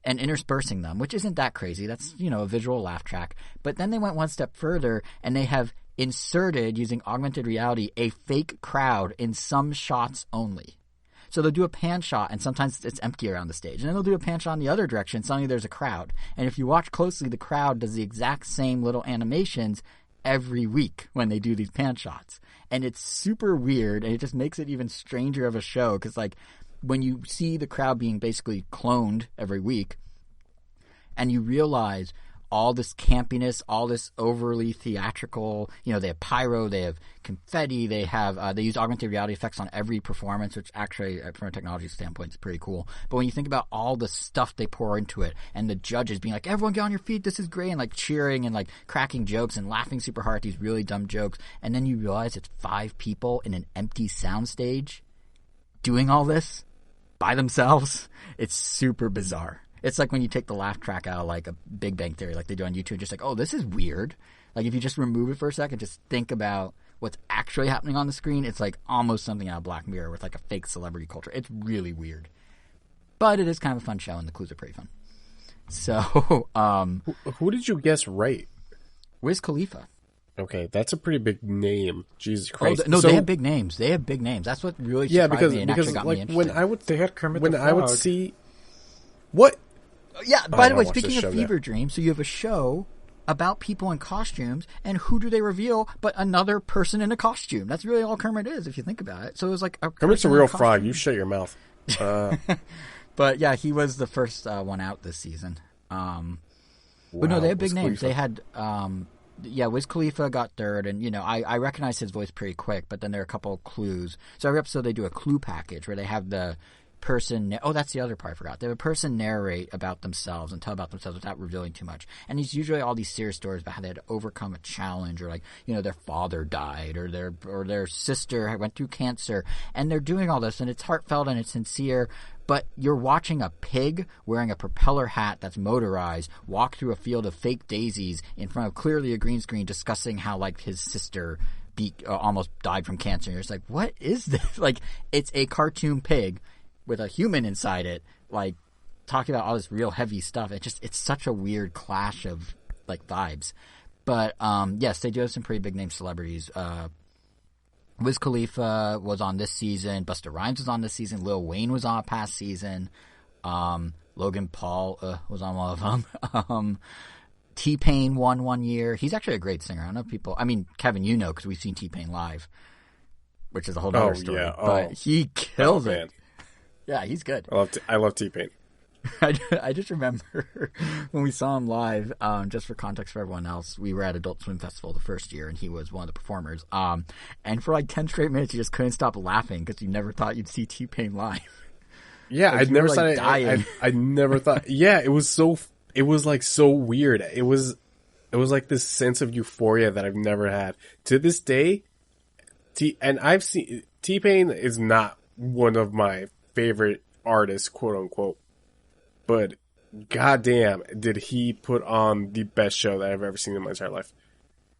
and interspersing them, which isn't that crazy. That's, a visual laugh track. But then they went one step further, and they have inserted, using augmented reality, a fake crowd in some shots only. So they'll do a pan shot, and sometimes it's empty around the stage. And then they'll do a pan shot in the other direction, suddenly there's a crowd. And if you watch closely, the crowd does the exact same little animations every week when they do these pan shots. And it's super weird, and it just makes it even stranger of a show, because, like, when you see the crowd being basically cloned every week, and you realize all this campiness, all this overly theatrical, they have pyro, they have confetti, they use augmented reality effects on every performance, which actually, from a technology standpoint, is pretty cool. But when you think about all the stuff they pour into it, and the judges being like, everyone get on your feet, this is great, and like cheering and like cracking jokes and laughing super hard at these really dumb jokes, and then you realize it's 5 people in an empty soundstage doing all this by themselves. It's super bizarre. It's like when you take the laugh track out of like a Big Bang Theory, like they do on YouTube, just like, oh, this is weird. Like if you just remove it for a second, just think about what's actually happening on the screen, it's like almost something out of Black Mirror with like a fake celebrity culture. It's really weird. But it is kind of a fun show, and the clues are pretty fun. So, who did you guess right? Wiz Khalifa. Okay, that's a pretty big name. Jesus Christ! No, they have big names. They have big names. That's what really surprised me and actually got me interested. They had Kermit the Frog. I would see what. Yeah, by the way, speaking of fever dreams, so you have a show about people in costumes, and who do they reveal but another person in a costume? That's really all Kermit is, if you think about it. So it was like Kermit's a real frog. You shut your mouth. But yeah, he was the first one out this season. But no, they have big names. They had Wiz Khalifa got third, and I recognize his voice pretty quick. But then there are a couple of clues. So every episode they do a clue package where they have the person. Oh, that's the other part I forgot. They have a person narrate about themselves and tell about themselves without revealing too much. And it's usually all these serious stories about how they had to overcome a challenge, or like their father died, or their sister went through cancer, and they're doing all this, and it's heartfelt and it's sincere. But you're watching a pig wearing a propeller hat that's motorized walk through a field of fake daisies in front of clearly a green screen, discussing how like his sister almost died from cancer. And you're just like, what is this? Like, it's a cartoon pig with a human inside it, like talking about all this real heavy stuff. It's such a weird clash of like vibes. But yes, they do have some pretty big name celebrities. Wiz Khalifa was on this season. Busta Rhymes was on this season. Lil Wayne was on a past season. Logan Paul was on one of them. T-Pain won one year. He's actually a great singer. I don't know if people. I mean, Kevin, because we've seen T-Pain live, which is a whole other story. Yeah. But he kills it. Yeah, he's good. I love T-Pain. I just remember when we saw him live, just for context for everyone else, we were at Adult Swim Festival the first year, and he was one of the performers. And for like 10 straight minutes, you just couldn't stop laughing because you never thought you'd see T-Pain live. Yeah, I'd never thought I never thought. Yeah, it was like so weird. It was like this sense of euphoria that I've never had to this day. And I've seen T-Pain is not one of my favorite artists, quote unquote, but goddamn, did he put on the best show that I've ever seen in my entire life.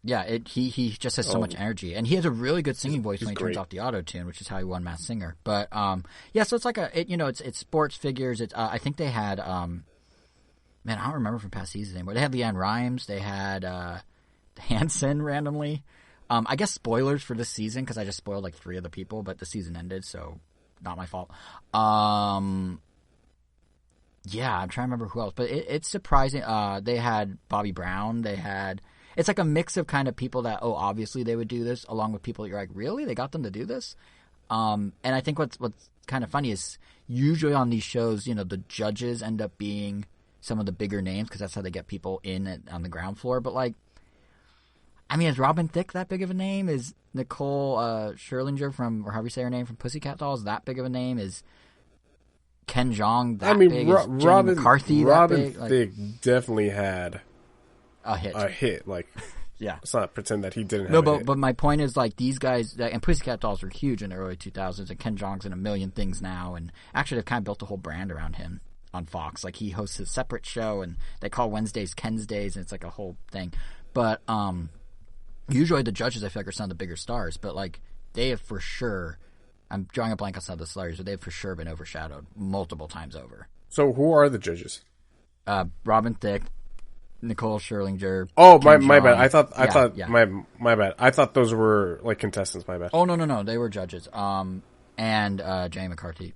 Yeah, he just has so much energy, and he has a really good singing voice when he great. turns off the auto tune, which is how he won Masked Singer. But yeah, so it's like it's sports figures. It's I think they had man, I don't remember from past seasons anymore. They had Leanne Rimes, they had Hanson randomly. I guess spoilers for this season because I just spoiled like 3 of the people, but the season ended, so not my fault. Yeah, I'm trying to remember who else, but it's surprising. They had Bobby Brown. They had. It's like a mix of kind of people that, obviously they would do this, along with people that you're like, really? They got them to do this? And I think what's kind of funny is usually on these shows, the judges end up being some of the bigger names because that's how they get people in on the ground floor. But, like, I mean, is Robin Thicke that big of a name? Is Nicole Scherzinger or however you say her name, from Pussycat Dolls that big of a name? Is Ken Jeong that big? Is Jenny McCarthy that big? Robin Thicke definitely had a hit. Like, yeah. Let's not pretend that he didn't have a hit. But my point is, like, these guys, and Pussycat Dolls were huge in the early 2000s, and Ken Jeong's in a million things now, and actually they've kind of built a whole brand around him on Fox. Like, he hosts a separate show, and they call Wednesdays Ken's Days, and it's like a whole thing. But usually the judges, I feel like, are some of the bigger stars, but, like, they have for sure, I'm drawing a blank on some of the celebrities, but they've for sure been overshadowed multiple times over. So who are the judges? Robin Thicke, Nicole Scherzinger. Oh, my bad. I thought yeah. my bad. I thought those were like contestants. My bad. Oh no, they were judges. And Jenny McCarthy,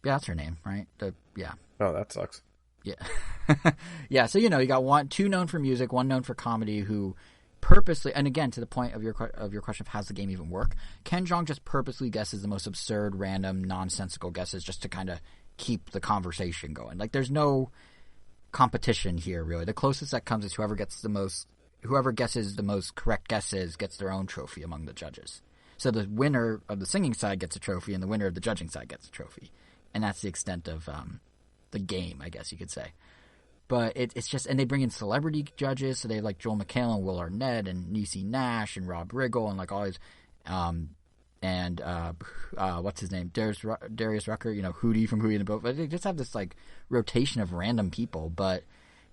that's her name, right? Yeah. Oh, that sucks. Yeah. Yeah. So you got 2 known for music, 1 known for comedy, who purposely, and again to the point of your question of how's the game even work, Ken Jeong just purposely guesses the most absurd, random, nonsensical guesses just to kind of keep the conversation going. Like, there's no competition here, really. The closest that comes is whoever guesses the most correct guesses gets their own trophy among the judges. So the winner of the singing side gets a trophy, and the winner of the judging side gets a trophy, and that's the extent of the game, I guess you could say. But it's just, and they bring in celebrity judges, so they have like Joel McHale, Will Arnett, and Niecy Nash, and Rob Riggle, and like all these, what's his name, Darius Rucker, Hootie from Hootie and the Boat. But they just have this like rotation of random people, but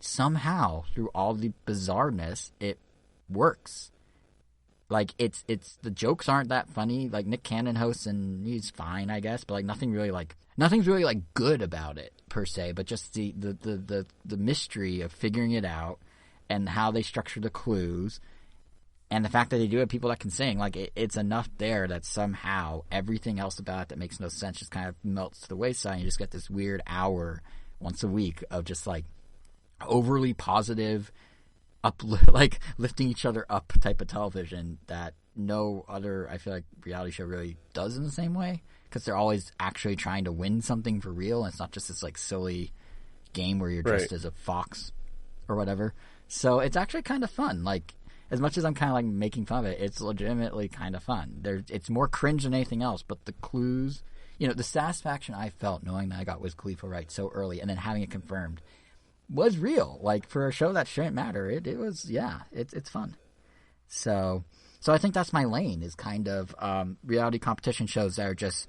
somehow through all the bizarreness, it works. Like, it's the jokes aren't that funny. Like, Nick Cannon hosts, and he's fine, I guess, but like nothing's really like good about it per se, but just the mystery of figuring it out and how they structure the clues and the fact that they do have people that can sing. Like, it's enough there that somehow everything else about it that makes no sense just kind of melts to the wayside, and you just get this weird hour once a week of just like overly positive, like lifting each other up type of television that no other, I feel like, reality show really does in the same way, because they're always actually trying to win something for real, and it's not just this like silly game where you're dressed as a fox or whatever. So it's actually kind of fun. Like, as much as I'm kind of like making fun of it, it's legitimately kind of fun. It's more cringe than anything else, but the clues, the satisfaction I felt knowing that I got Wiz Khalifa right so early and then having it confirmed was real. Like, for a show that shouldn't matter, it was, it's fun. So I think that's my lane, is kind of reality competition shows that are just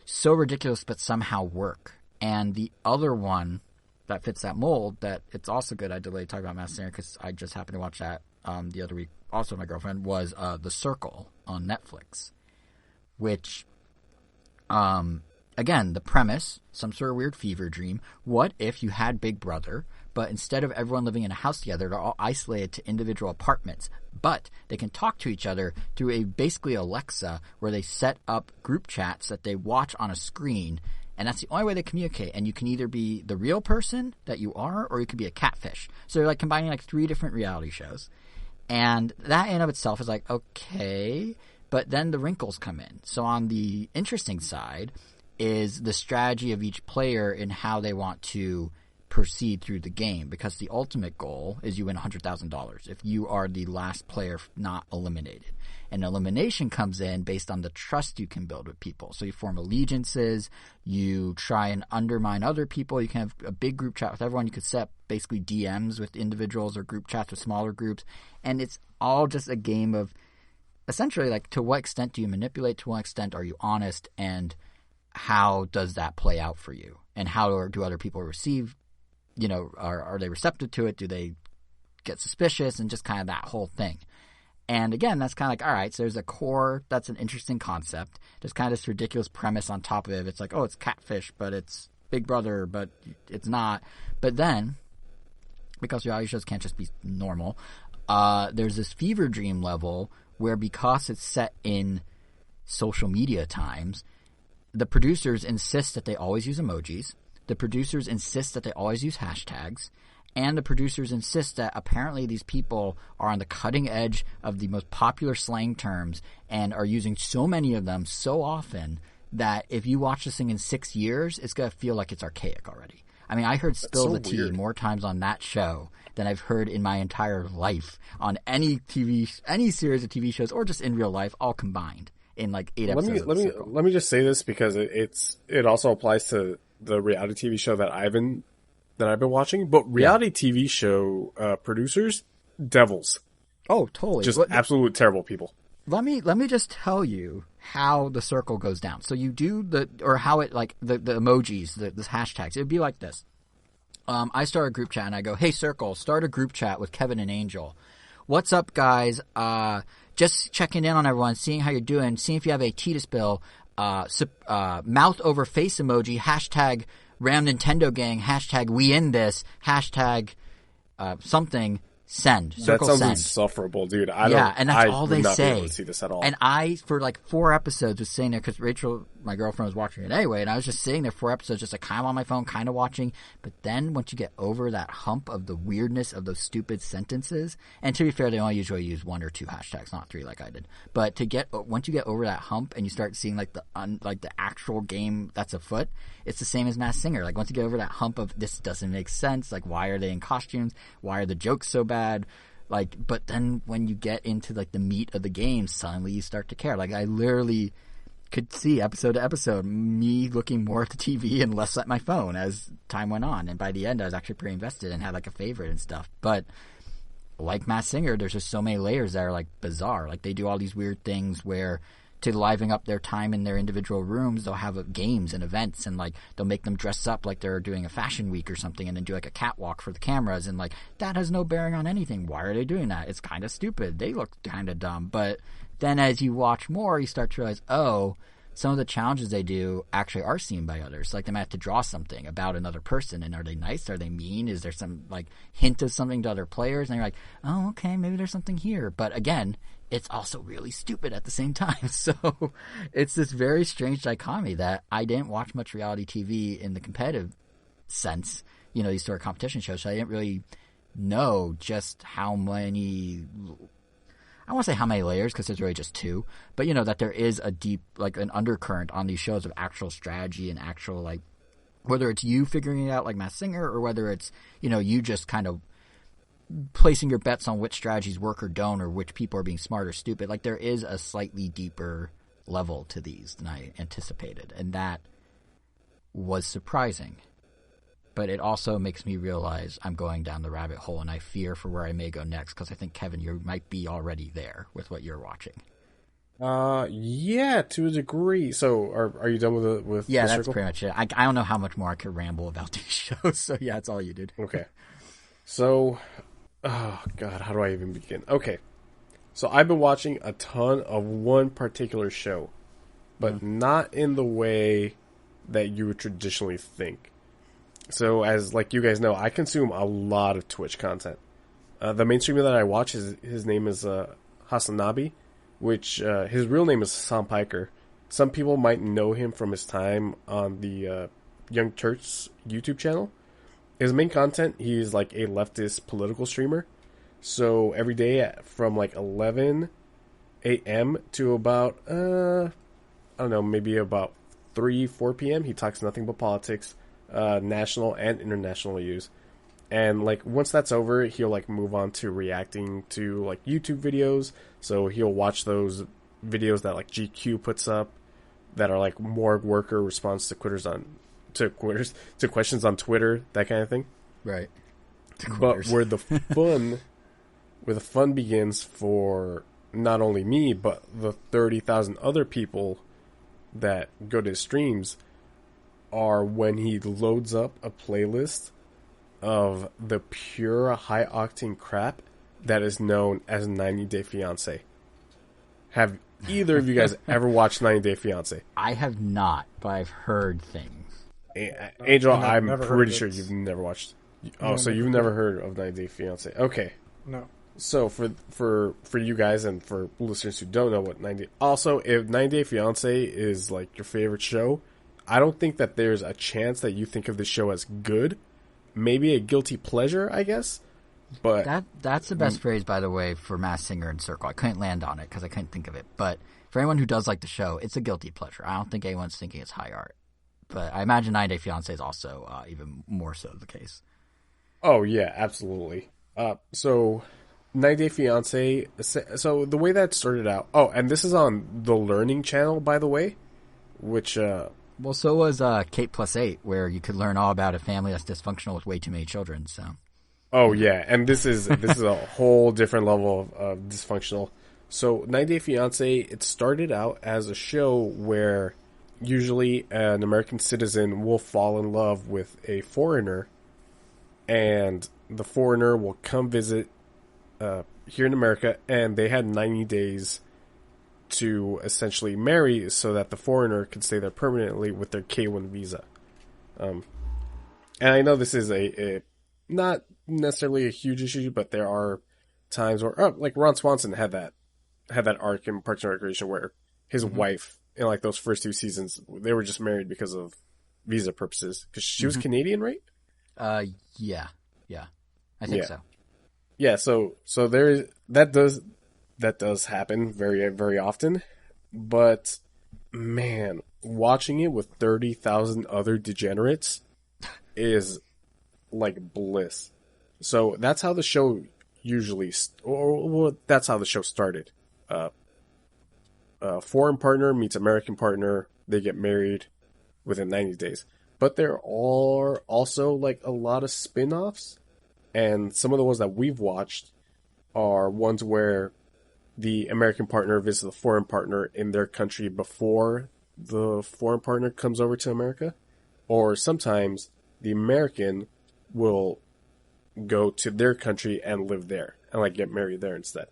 so ridiculous but somehow work. And the other one that fits that mold, that it's also good, I delayed talking about Masked Singer because I just happened to watch that the other week, also with my girlfriend, was The Circle on Netflix, which, again, the premise, some sort of weird fever dream. What if you had Big Brother, but instead of everyone living in a house together, they're all isolated to individual apartments, but they can talk to each other through basically Alexa, where they set up group chats that they watch on a screen, and that's the only way they communicate. And you can either be the real person that you are, or you could be a catfish. So they're like combining like 3 different reality shows. And that in of itself is like, okay, but then the wrinkles come in. So on the interesting side is the strategy of each player in how they want to proceed through the game, because the ultimate goal is you win $100,000 if you are the last player not eliminated. And elimination comes in based on the trust you can build with people. So you form allegiances, you try and undermine other people, you can have a big group chat with everyone, you could set up basically DMs with individuals or group chats with smaller groups, and it's all just a game of essentially like, to what extent do you manipulate, to what extent are you honest, and how does that play out for you, and how do other people receive are they receptive to it? Do they get suspicious? And just kind of that whole thing. And again, that's kind of like, all right, so there's a core, that's an interesting concept. There's kind of this ridiculous premise on top of it. It's like, oh, it's catfish, but it's Big Brother, but it's not. But then, because reality shows can't just be normal, there's this fever dream level where, because it's set in social media times, the producers insist that they always use emojis. The producers insist that they always use hashtags. And the producers insist that apparently these people are on the cutting edge of the most popular slang terms and are using so many of them so often that if you watch this thing in 6 years, it's going to feel like it's archaic already. I mean, I heard Spill the Tea more times on that show than I've heard in my entire life on any series of TV shows, or just in real life, all combined in like 8 episodes. Let me just say this, because it also applies to the reality TV show that I've been watching. But reality TV show producers, devils. Oh, totally. Just absolute terrible people. Let me just tell you how the circle goes down. So you do how it, like, the emojis, this hashtags. It would be like this. I start a group chat and I go, hey, Circle, start a group chat with Kevin and Angel. What's up, guys? Just checking in on everyone, seeing how you're doing, seeing if you have a tea to spill. Mouth over face emoji, hashtag Ram Nintendo Gang, hashtag we in this, hashtag something, send. Circle that sounds send. Insufferable, dude. And that's all they say. Be able to see this at all. And I, for like 4 episodes, was sitting there, because Rachel, my girlfriend, was watching it anyway, and I was just sitting there 4 episodes, just like kind of on my phone, kind of watching. But then once you get over that hump of the weirdness of those stupid sentences, and to be fair, they only usually use 1 or 2 hashtags, not 3 like I did. But once you get over that hump and you start seeing like the actual game that's afoot, it's the same as Masked Singer. Like, once you get over that hump of this doesn't make sense, like, why are they in costumes? Why are the jokes so bad? Like, but then when you get into like the meat of the game, suddenly you start to care. Like, I literally could see episode to episode me looking more at the TV and less at my phone as time went on. And by the end, I was actually pretty invested and had like a favorite and stuff. But like Masked Singer, there's just so many layers that are like bizarre. Like, they do all these weird things where, to liven up their time in their individual rooms, they'll have games and events, and like they'll make them dress up like they're doing a fashion week or something, and then do like a catwalk for the cameras, and like that has no bearing on anything. Why are they doing that? It's kind of stupid. They look kind of dumb. But then as you watch more, you start to realize, oh, some of the challenges they do actually are seen by others. Like, they might have to draw something about another person, and are they nice? Are they mean? Is there some like hint of something to other players? And you're like, oh, okay, maybe there's something here. But again, it's also really stupid at the same time. So it's this very strange dichotomy that I didn't watch much reality TV in the competitive sense, these sort of competition shows. So I didn't really know just how many, I won't say how many layers, because there's really just 2, but that there is a deep, like, an undercurrent on these shows of actual strategy and actual, like, whether it's you figuring it out like Masked Singer, or whether it's, you just kind of placing your bets on which strategies work or don't, or which people are being smart or stupid. Like, there is a slightly deeper level to these than I anticipated, and that was surprising. But it also makes me realize I'm going down the rabbit hole, and I fear for where I may go next, because I think, Kevin, you might be already there with what you're watching. Yeah, to a degree. So, are you done with yeah, the that's circle? pretty much it. I don't know how much more I could ramble about these shows, so yeah, it's all you did. Okay. So, oh god, how do I even begin? Okay. So I've been watching a ton of one particular show, but not in the way that you would traditionally think. So, as like you guys know, I consume a lot of Twitch content. The main streamer that I watch, his name is Hasanabi, which his real name is Sam Piker. Some people might know him from his time on the Young Turks YouTube channel. His main content, he's like a leftist political streamer. So every day from like 11 a.m. to about, I don't know, maybe about 4 p.m., he talks nothing but politics, national and international news. And like once that's over, he'll like move on to reacting to like YouTube videos. So he'll watch those videos that like GQ puts up that are like more worker response to questions on Twitter, that kind of thing. Right. But where the fun begins for not only me, but the 30,000 other people that go to his streams are when he loads up a playlist of the pure high octane crap that is known as 90 Day Fiancé. Have either of you guys ever watched 90 Day Fiancé? I have not, but I've heard things. Angel, No, I'm never heard pretty of sure it. you've never watched. No, Oh, so never you've heard never of it. heard of 90 Day Fiancé? Okay. No. So for you guys and for listeners who don't know what 90, also if 90 Day Fiancé is like your favorite show, I don't think that there's a chance that you think of the show as good. Maybe a guilty pleasure, I guess. But That's the best phrase, by the way, for Masked Singer and Circle. I couldn't land on it because I couldn't think of it. But for anyone who does like the show, it's a guilty pleasure. I don't think anyone's thinking it's high art. But I imagine 90 Day Fiancé is also even more so the case. oh yeah, absolutely. So 90 Day Fiancé. So the way that started out. Oh, and this is on the Learning Channel, by the way, which Well, so was Kate Plus 8, where you could learn all about a family that's dysfunctional with way too many children. So, oh yeah, and this is a whole different level of dysfunctional. So 90 Day Fiancé, it started out as a show where usually an American citizen will fall in love with a foreigner, and the foreigner will come visit here in America, and they had 90 days to essentially marry so that the foreigner could stay there permanently with their K-1 visa. And I know this is a not necessarily a huge issue, but there are times where, like Ron Swanson had that arc in Parks and Recreation where his wife in like those first 2 seasons, they were just married because of visa purposes because she was Canadian, right? yeah, I think Yeah. so. Yeah, so there that does happen very, very often, but man, watching it with 30,000 other degenerates is like bliss. So that's how the show usually, that's how the show started. Foreign partner meets American partner, they get married within 90 days. But there are also like a lot of spin-offs, and some of the ones that we've watched are ones where the American partner visits the foreign partner in their country before the foreign partner comes over to America. Or sometimes the American will go to their country and live there and like get married there instead.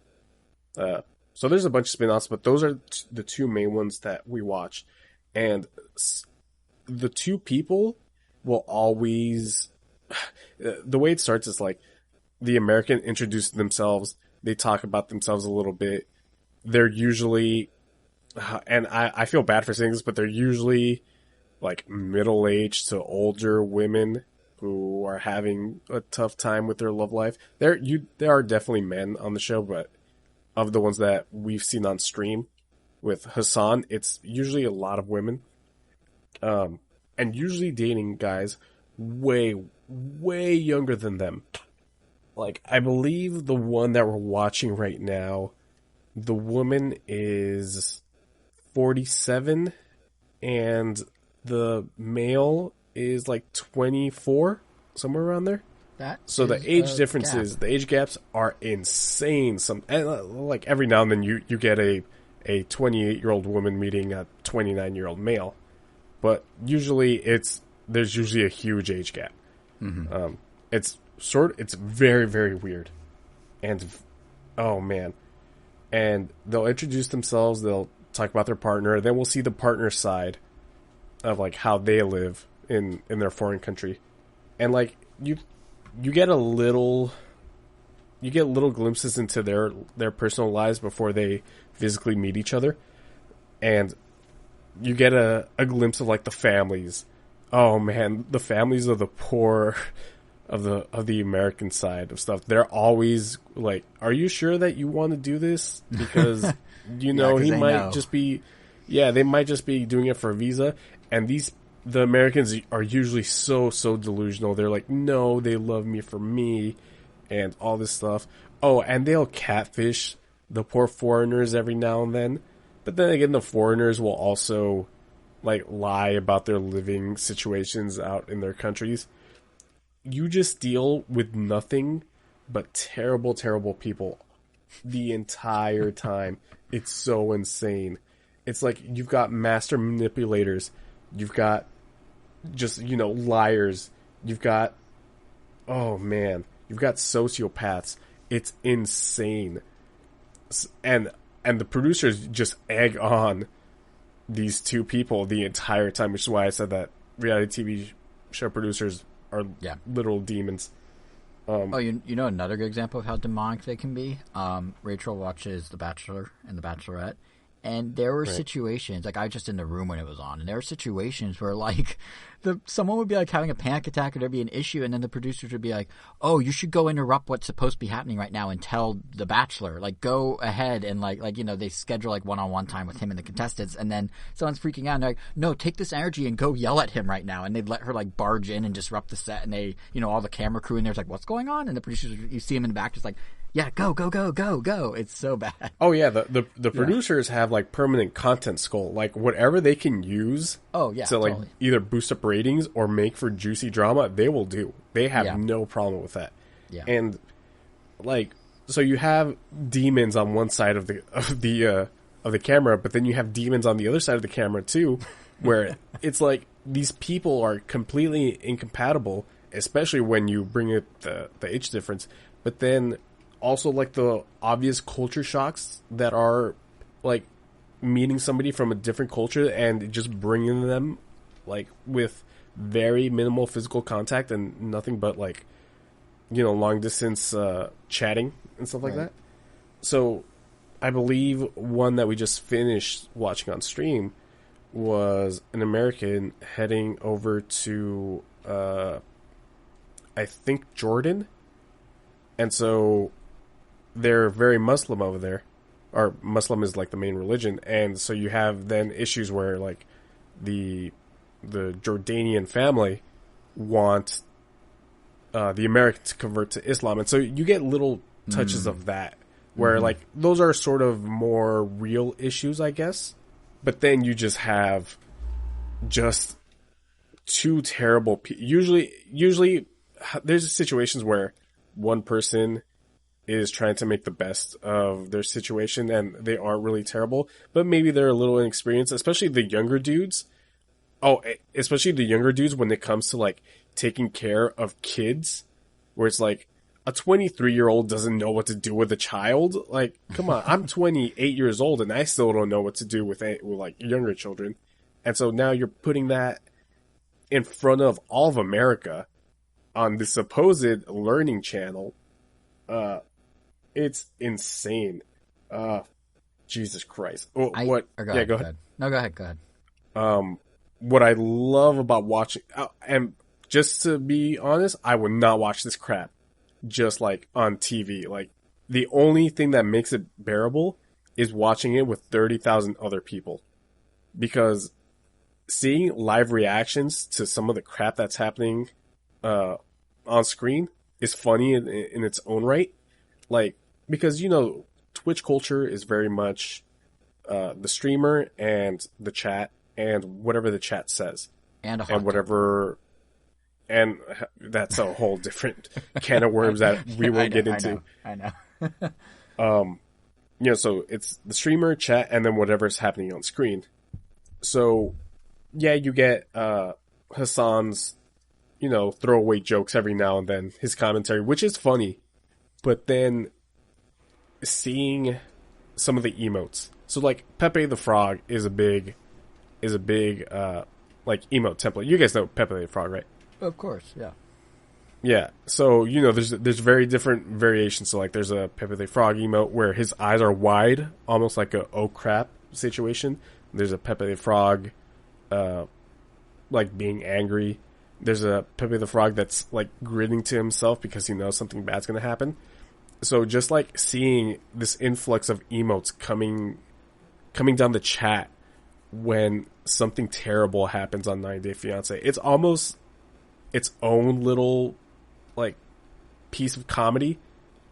So there's a bunch of spin-offs, but those are the 2 main ones that we watch. And the 2 people will always... The way it starts is like the American introduces themselves. They talk about themselves a little bit. They're usually... And I feel bad for saying this, but they're usually like middle-aged to older women who are having a tough time with their love life. There are definitely men on the show, but of the ones that we've seen on stream with Hassan, it's usually a lot of women. And usually dating guys way, way younger than them. Like, I believe the one that we're watching right now, the woman is 47 and the male is like 24, somewhere around there. So the age differences, the age gaps are insane. Like every now and then you get a 28-year-old woman meeting a 29-year-old male, but usually there's usually a huge age gap. Mm-hmm. It's very, very weird, and oh man, and they'll introduce themselves, they'll talk about their partner, then we'll see the partner side of like how they live in their foreign country, and like you get little glimpses into their personal lives before they physically meet each other, and you get a glimpse of like the families. Oh man, the families of the poor of the American side of stuff. They're always like, "Are you sure that you want to do this?" Because you know he might just be, they might just be doing it for a visa. And the Americans are usually so delusional. They're like, "No, they love me for me," and all this stuff. Oh, and they'll catfish the poor foreigners every now and then. But then again, the foreigners will also like lie about their living situations out in their countries. You just deal with nothing but terrible, terrible people the entire time. It's so insane. It's like you've got master manipulators. You've got just, liars. You've got oh man, you've got sociopaths. It's insane. And the producers just egg on these two people the entire time, which is why I said that reality TV show producers are literal demons. You know another good example of how demonic they can be? Rachel watches The Bachelor and The Bachelorette, and there were situations, like I was just in the room when it was on, and there were situations where like someone would be like having a panic attack or there'd be an issue, and then the producers would be like, oh, you should go interrupt what's supposed to be happening right now and tell The Bachelor. Like, go ahead and like you know, they schedule like one-on-one time with him and the contestants, and then someone's freaking out and they're like, no, take this energy and go yell at him right now. And they'd let her like barge in and disrupt the set, and they, you know, all the camera crew in there's like, what's going on? And the producers, you see him in the back just like, yeah, go, go, go, go, go. It's so bad. Oh yeah, the producers have like permanent content skull, like whatever they can use. Oh yeah, to like totally. either boost up ratings or make for juicy drama, they will do. They have no problem with that. Yeah, and like so you have demons on one side of the camera, but then you have demons on the other side of the camera too, where it's like these people are completely incompatible, especially when you bring it the age difference. But then also like the obvious culture shocks that are like meeting somebody from a different culture and just bringing them like with very minimal physical contact and nothing but like, you know, long distance chatting and stuff like that. So I believe one that we just finished watching on stream was an American heading over to I think Jordan, and so they're very Muslim over there, or Muslim is like the main religion, and so you have then issues where like the Jordanian family want the Americans to convert to Islam, and so you get little touches of that where like those are sort of more real issues, I guess, but then you just have just two terrible usually there's situations where one person is trying to make the best of their situation and they aren't really terrible, but maybe they're a little inexperienced, especially the younger dudes. Oh, especially the younger dudes when it comes to like taking care of kids, where it's like a 23-year-old doesn't know what to do with a child. Like, come on, I'm 28 years old and I still don't know what to do with like younger children. And so now you're putting that in front of all of America on the supposed learning channel. It's insane. Jesus Christ. Oh, what? Yeah, go ahead. No, go ahead. What I love about watching, and just to be honest, I would not watch this crap just like on TV. Like, the only thing that makes it bearable is watching it with 30,000 other people, because seeing live reactions to some of the crap that's happening on screen is funny in its own right. Like, because, you know, Twitch culture is very much the streamer and the chat and whatever the chat says. And whatever. And that's a whole different can of worms that we won't get into. I know. You know, so it's the streamer, chat, and then whatever's happening on screen. So, yeah, you get Hassan's, you know, throwaway jokes every now and then, his commentary, which is funny. But then seeing some of the emotes. So like Pepe the Frog is a big like emote template. You guys know Pepe the Frog, right? Of course, yeah. Yeah. So, you know, there's very different variations. So like there's a Pepe the Frog emote where his eyes are wide, almost like a oh crap situation. There's a Pepe the Frog like being angry. There's a Pepe the Frog that's like grinning to himself because he knows something bad's going to happen. So just like seeing this influx of emotes coming down the chat when something terrible happens on 90 Day Fiancé, it's almost its own little like piece of comedy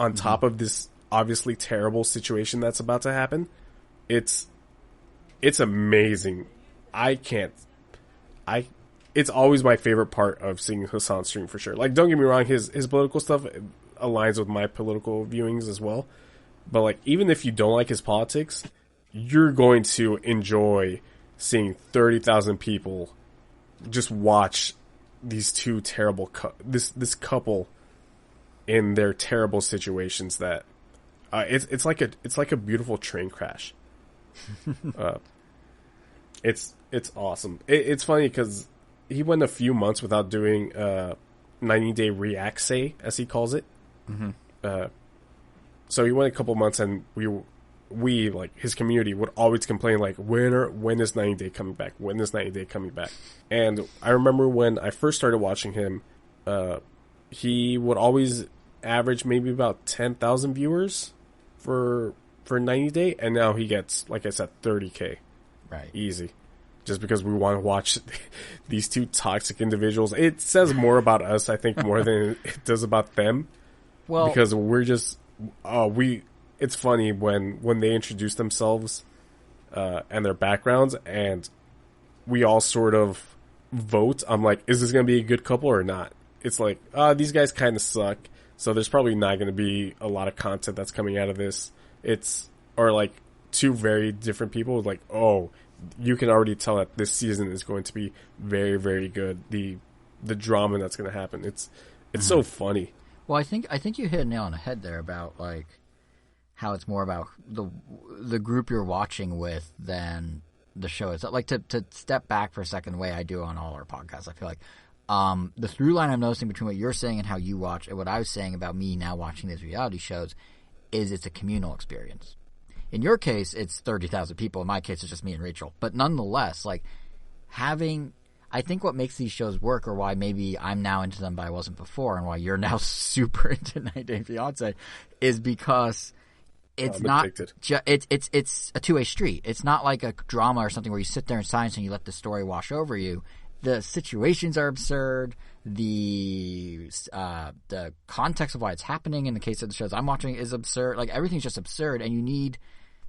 on top of this obviously terrible situation that's about to happen. It's amazing. It's always my favorite part of seeing Hassan stream for sure. Like, don't get me wrong, his political stuff aligns with my political viewings as well. But like, even if you don't like his politics, you're going to enjoy seeing 30,000 people just watch these two terrible this couple in their terrible situations that it's like a beautiful train crash. It's awesome. It's funny because he went a few months without doing 90-day Reactse, as he calls it. Mm-hmm. So he went a couple months, and we like his community would always complain like, when is 90 Day coming back? When is 90 Day coming back? And I remember when I first started watching him, he would always average maybe about 10,000 viewers for 90 Day, and now he gets, like I said, 30K. Right. Easy. Just because we want to watch these two toxic individuals. It says more about us, I think, more than it does about them. Well, because we're just it's funny when they introduce themselves and their backgrounds, and we all sort of vote. I'm like, is this going to be a good couple or not? It's like, these guys kind of suck, so there's probably not going to be a lot of content that's coming out of this. Or like two very different people, like, you can already tell that this season is going to be very, very good. The drama that's going to happen. It's so funny. Well, I think you hit a nail on the head there about like how it's more about the group you're watching with than the show is. Like to step back for a second, the way I do on all our podcasts, I feel like the through line I'm noticing between what you're saying and how you watch and what I was saying about me now watching these reality shows is it's a communal experience. In your case, it's 30,000 people. In my case, it's just me and Rachel. But nonetheless, like I think what makes these shows work, or why maybe I'm now into them but I wasn't before, and why you're now super into 90 Day Fiancé, is because it's not it's a two-way street. It's not like a drama or something where you sit there in silence and you let the story wash over you. The situations are absurd. The context of why it's happening in the case of the shows I'm watching is absurd. Like, everything's just absurd, and you need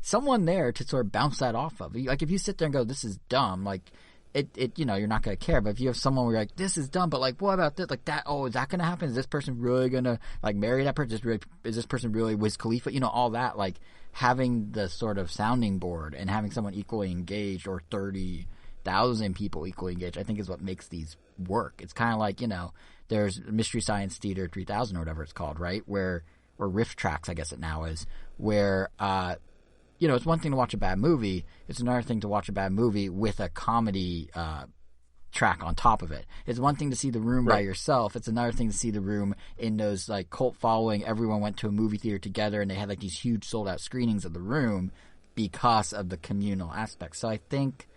someone there to sort of bounce that off of. Like, if you sit there and go, this is dumb, like, it you're not going to care. But if you have someone where you're like, this is dumb, but like, what about this? Like, that, is that going to happen? Is this person really going to, like, marry that person? Is this person really Wiz Khalifa? All that, like, having the sort of sounding board and having someone equally engaged, or 30,000 people equally engaged, I think is what makes these work. It's kind of like, there's Mystery Science Theater 3000 or whatever it's called, right? Or Riff Tracks, I guess it now is, where, it's one thing to watch a bad movie. It's another thing to watch a bad movie with a comedy track on top of it. It's one thing to see The Room by yourself. It's another thing to see The Room in those, like, cult following. Everyone went to a movie theater together, and they had, like, these huge sold-out screenings of The Room because of the communal aspect. So I think,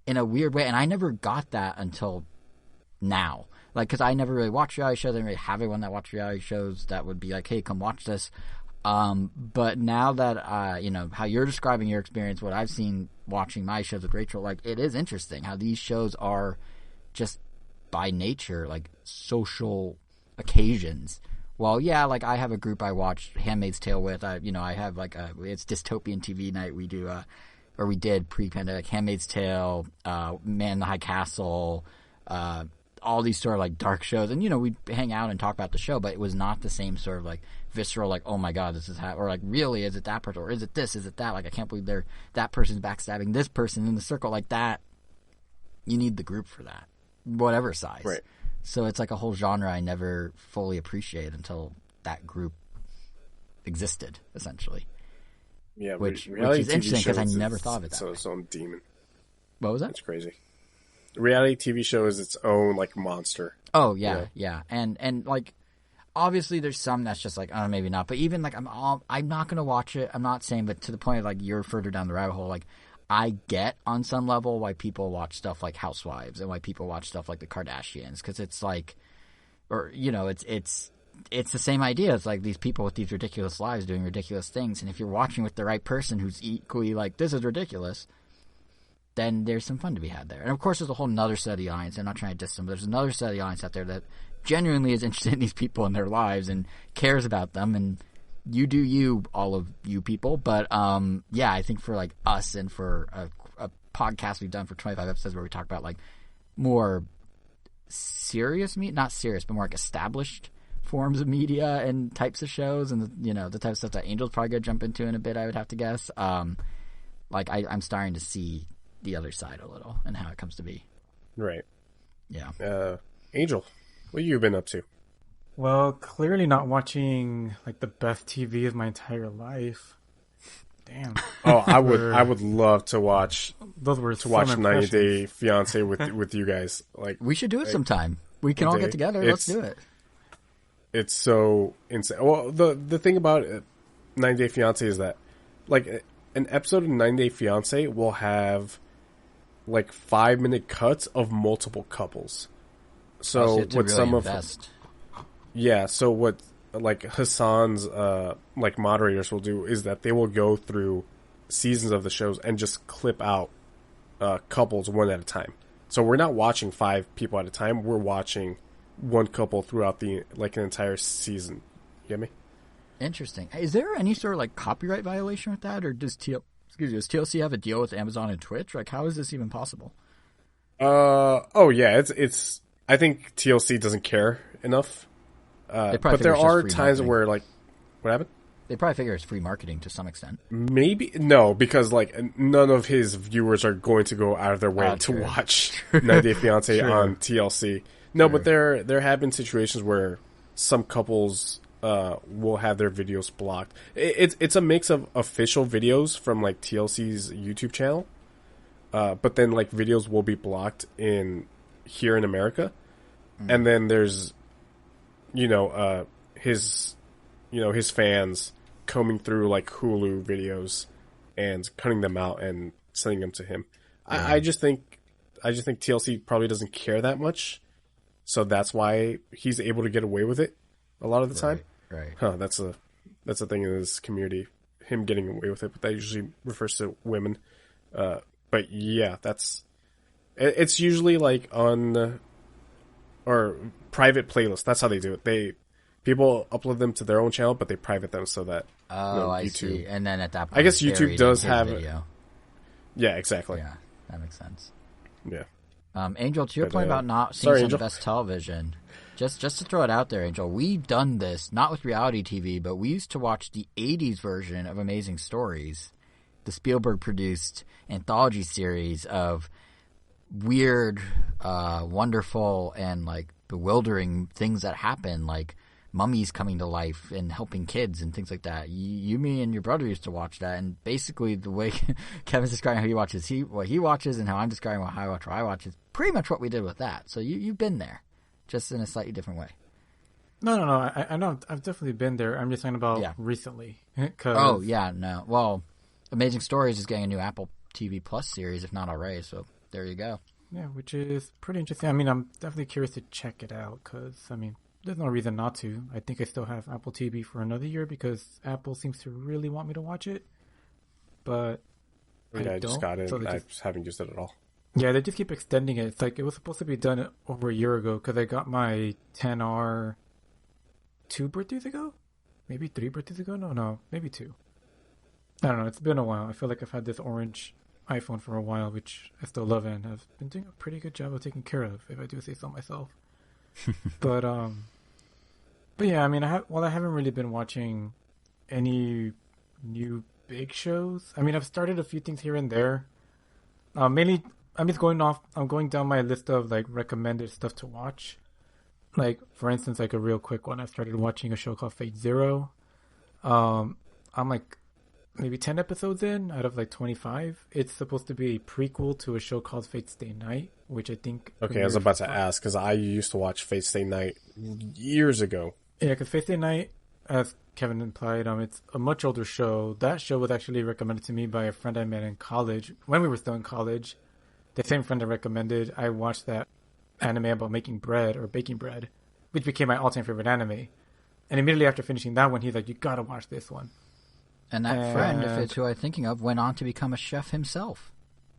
in a weird way, and I never got that until now. Like, because I never really watched reality shows. I didn't really have anyone that watched reality shows that would be like, hey, come watch this. But now that, how you're describing your experience, what I've seen watching my shows with Rachel, like, it is interesting how these shows are just by nature, like, social occasions. Well, yeah, like, I have a group I watch Handmaid's Tale with. I have, like, it's dystopian TV night. We do, or we did pre-pandemic, Handmaid's Tale, Man in the High Castle, all these sort of, like, dark shows. And, we'd hang out and talk about the show, but it was not the same sort of, like, visceral, like, oh my god, this is or like, really, is it that person, or is it this, is it that, like, I can't believe that person's backstabbing this person in the circle, like that. You need the group for that, whatever size. Right. So it's like a whole genre I never fully appreciated until that group existed, essentially. Yeah, which is interesting because I never thought of it that way. It's its own demon. What was that? It's crazy. Reality TV show is its own, like, monster. Oh yeah, yeah. And like, obviously there's some that's just like, oh, maybe not. But even like, I'm not gonna watch it. I'm not saying, but to the point of, like, you're further down the rabbit hole. Like, I get on some level why people watch stuff like Housewives and why people watch stuff like the Kardashians, because it's like, or it's the same idea. It's like these people with these ridiculous lives doing ridiculous things, and if you're watching with the right person who's equally like, this is ridiculous, then there's some fun to be had there. And of course, there's a whole nother set of the audience. I'm not trying to diss them, but there's another set of the audience out there that genuinely is interested in these people and their lives and cares about them. And you do you, all of you people. But yeah, I think for, like, us and for a podcast we've done for 25 episodes where we talk about, like, more serious not serious, but more like established forms of media and types of shows, and the type of stuff that Angel's probably gonna jump into in a bit, I would have to guess. Like, I'm starting to see the other side a little and how it comes to be. Right. Yeah. Angel, what have you been up to? Well, clearly not watching like the best TV of my entire life. Damn. Oh, I would love to watch Those were 90 Day Fiance with you guys. Like, We should do it sometime. We can all get together. Let's do it. It's so insane. Well, the thing about 90 Day Fiance is that, like, an episode of 90 Day Fiance will have like 5-minute cuts of multiple couples. So what really some invest. so what like Hassan's like moderators will do is that they will go through seasons of the shows and just clip out couples one at a time. So we're not watching 5 people at a time. We're watching one couple throughout the like an entire season. You get me? Interesting. Is there any sort of like copyright violation with that, or does TLC have a deal with Amazon and Twitch? Like, how is this even possible? Oh yeah, it's. I think TLC doesn't care enough. But there are times where like, what happened? They probably figure it's free marketing to some extent. Maybe no, because like none of his viewers are going to go out of their way to watch 90 Day Fiance on TLC. No, but there have been situations where some couples will have their videos blocked. It's a mix of official videos from like TLC's YouTube channel, but then like videos will be blocked here in America, and then there's his fans combing through like Hulu videos and cutting them out and sending them to him. I just think TLC probably doesn't care that much, so that's why he's able to get away with it a lot of the time. Right. Huh, that's a thing in this community, him getting away with it, but that usually refers to women. But yeah, it's usually like on or private playlists. That's how they do it. People upload them to their own channel, but they private them so that I YouTube. see. And then at that point, I guess YouTube does have video. Yeah, exactly. Yeah, that makes sense. Yeah. Angel, to your point about not seeing some of the best television, just to throw it out there, Angel, we've done this, not with reality TV, but we used to watch the 80s version of Amazing Stories, the Spielberg-produced anthology series of weird, wonderful, and, like, bewildering things that happen, like mummies coming to life and helping kids and things like that. You, me, and your brother used to watch that, and basically the way Kevin's describing how he watches what he watches and how I'm describing what I watch is pretty much what we did with that. So you've been there, just in a slightly different way. No. I know I've definitely been there. I'm just talking about recently. Oh, yeah, no. Well, Amazing Stories is getting a new Apple TV Plus series, if not already, so there you go. Yeah, which is pretty interesting. I mean, I'm definitely curious to check it out because, I mean, there's no reason not to. I think I still have Apple TV for another year because Apple seems to really want me to watch it. But I just got it. I just haven't used it at all. Yeah, they just keep extending it. It's like it was supposed to be done over a year ago because I got my 10R 2 birthdays ago? Maybe 3 birthdays ago? No, maybe 2. I don't know. It's been a while. I feel like I've had this orange iPhone for a while, which I still love and have been doing a pretty good job of taking care of, if I do say so myself. But yeah, I mean, I haven't really been watching any new big shows. I mean, I've started a few things here and there. Mainly, I'm going down my list of like recommended stuff to watch. Like, for instance, like a real quick one, I started watching a show called Fate Zero. I'm like maybe 10 episodes in out of like 25. It's supposed to be a prequel to a show called Fate Stay Night, which I think... Okay, I was about to ask, because I used to watch Fate Stay Night years ago. Yeah, because Fate Stay Night, as Kevin implied, it's a much older show. That show was actually recommended to me by a friend I met in college, when we were still in college. The same friend I recommended, I watched that anime about making bread, or baking bread, which became my all-time favorite anime. And immediately after finishing that one, he's like, you gotta watch this one. And that friend, if it's who I'm thinking of, went on to become a chef himself,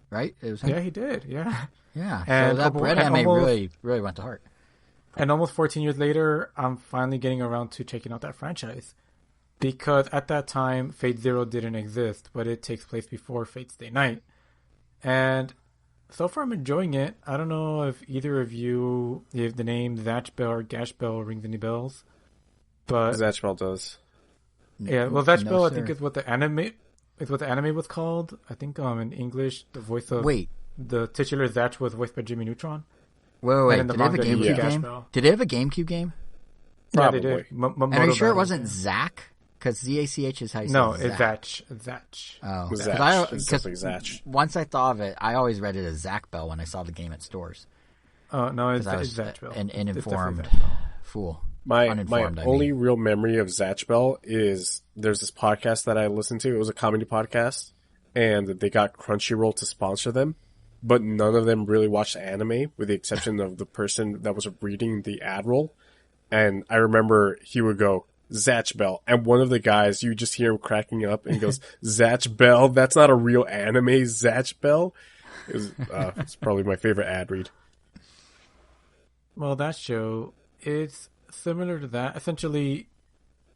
right? It was him. Yeah, he did. Yeah. Yeah. And so that bread anime really went to heart. And almost 14 years later, I'm finally getting around to checking out that franchise. Because at that time, Fate Zero didn't exist, but it takes place before Fate Stay Night. And so far I'm enjoying it. I don't know if either of you, if the name Zatch Bell or Gash Bell rings any bells. But Zatch Bell does. Yeah, well, Zatch Bell, I think, is what the anime was called. I think in English, the voice of the titular Zatch was voiced by Jimmy Neutron. Wait. Did they have a GameCube game? Did they have a GameCube game? Yeah, they Probably. did. And are you sure it wasn't Zach? Because ZACH is how you say No, Zach. it's Zach. Zach. Oh, Zach. It's definitely Zach. Once I thought of it, I always read it as Zach Bell when I saw the game at stores. Oh no, it's I was Zach Bell. an uninformed fool. My Uninformed, only real memory of Zatch Bell is there's this podcast that I listened to. It was a comedy podcast, and they got Crunchyroll to sponsor them, but none of them really watched anime, with the exception of the person that was reading the ad roll. And I remember he would go, Zatch Bell, and one of the guys, you just hear him cracking up, and he goes, Zatch Bell? That's not a real anime, Zatch Bell? It's probably my favorite ad read. Well, that show is similar to that. Essentially,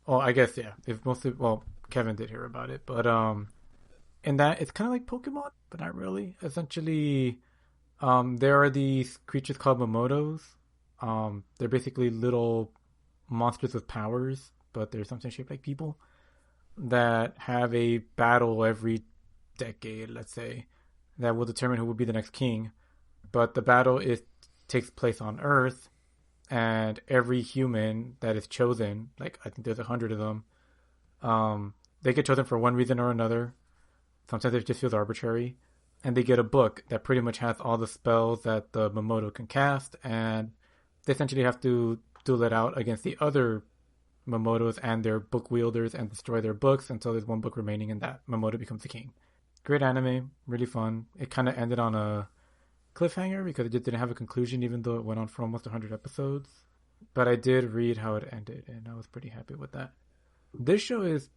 well, I guess, yeah. It's mostly, well, Kevin did hear about it, but in that, it's kind of like Pokemon, but not really. Essentially, there are these creatures called Momotos. They're basically little monsters with powers, but they're sometimes shaped like people, that have a battle every decade, let's say, that will determine who will be the next king. But the battle takes place on Earth, and every human that is chosen, like I think there's 100 of them, they get chosen for one reason or another. Sometimes it just feels arbitrary, and they get a book that pretty much has all the spells that the Momoto can cast, and they essentially have to duel it out against the other Momotos and their book wielders and destroy their books until there's one book remaining and that Momoto becomes the king. Great anime, really fun. It kind of ended on a cliffhanger because it just didn't have a conclusion, even though it went on for almost 100 episodes. But I did read how it ended, and I was pretty happy with that. This show is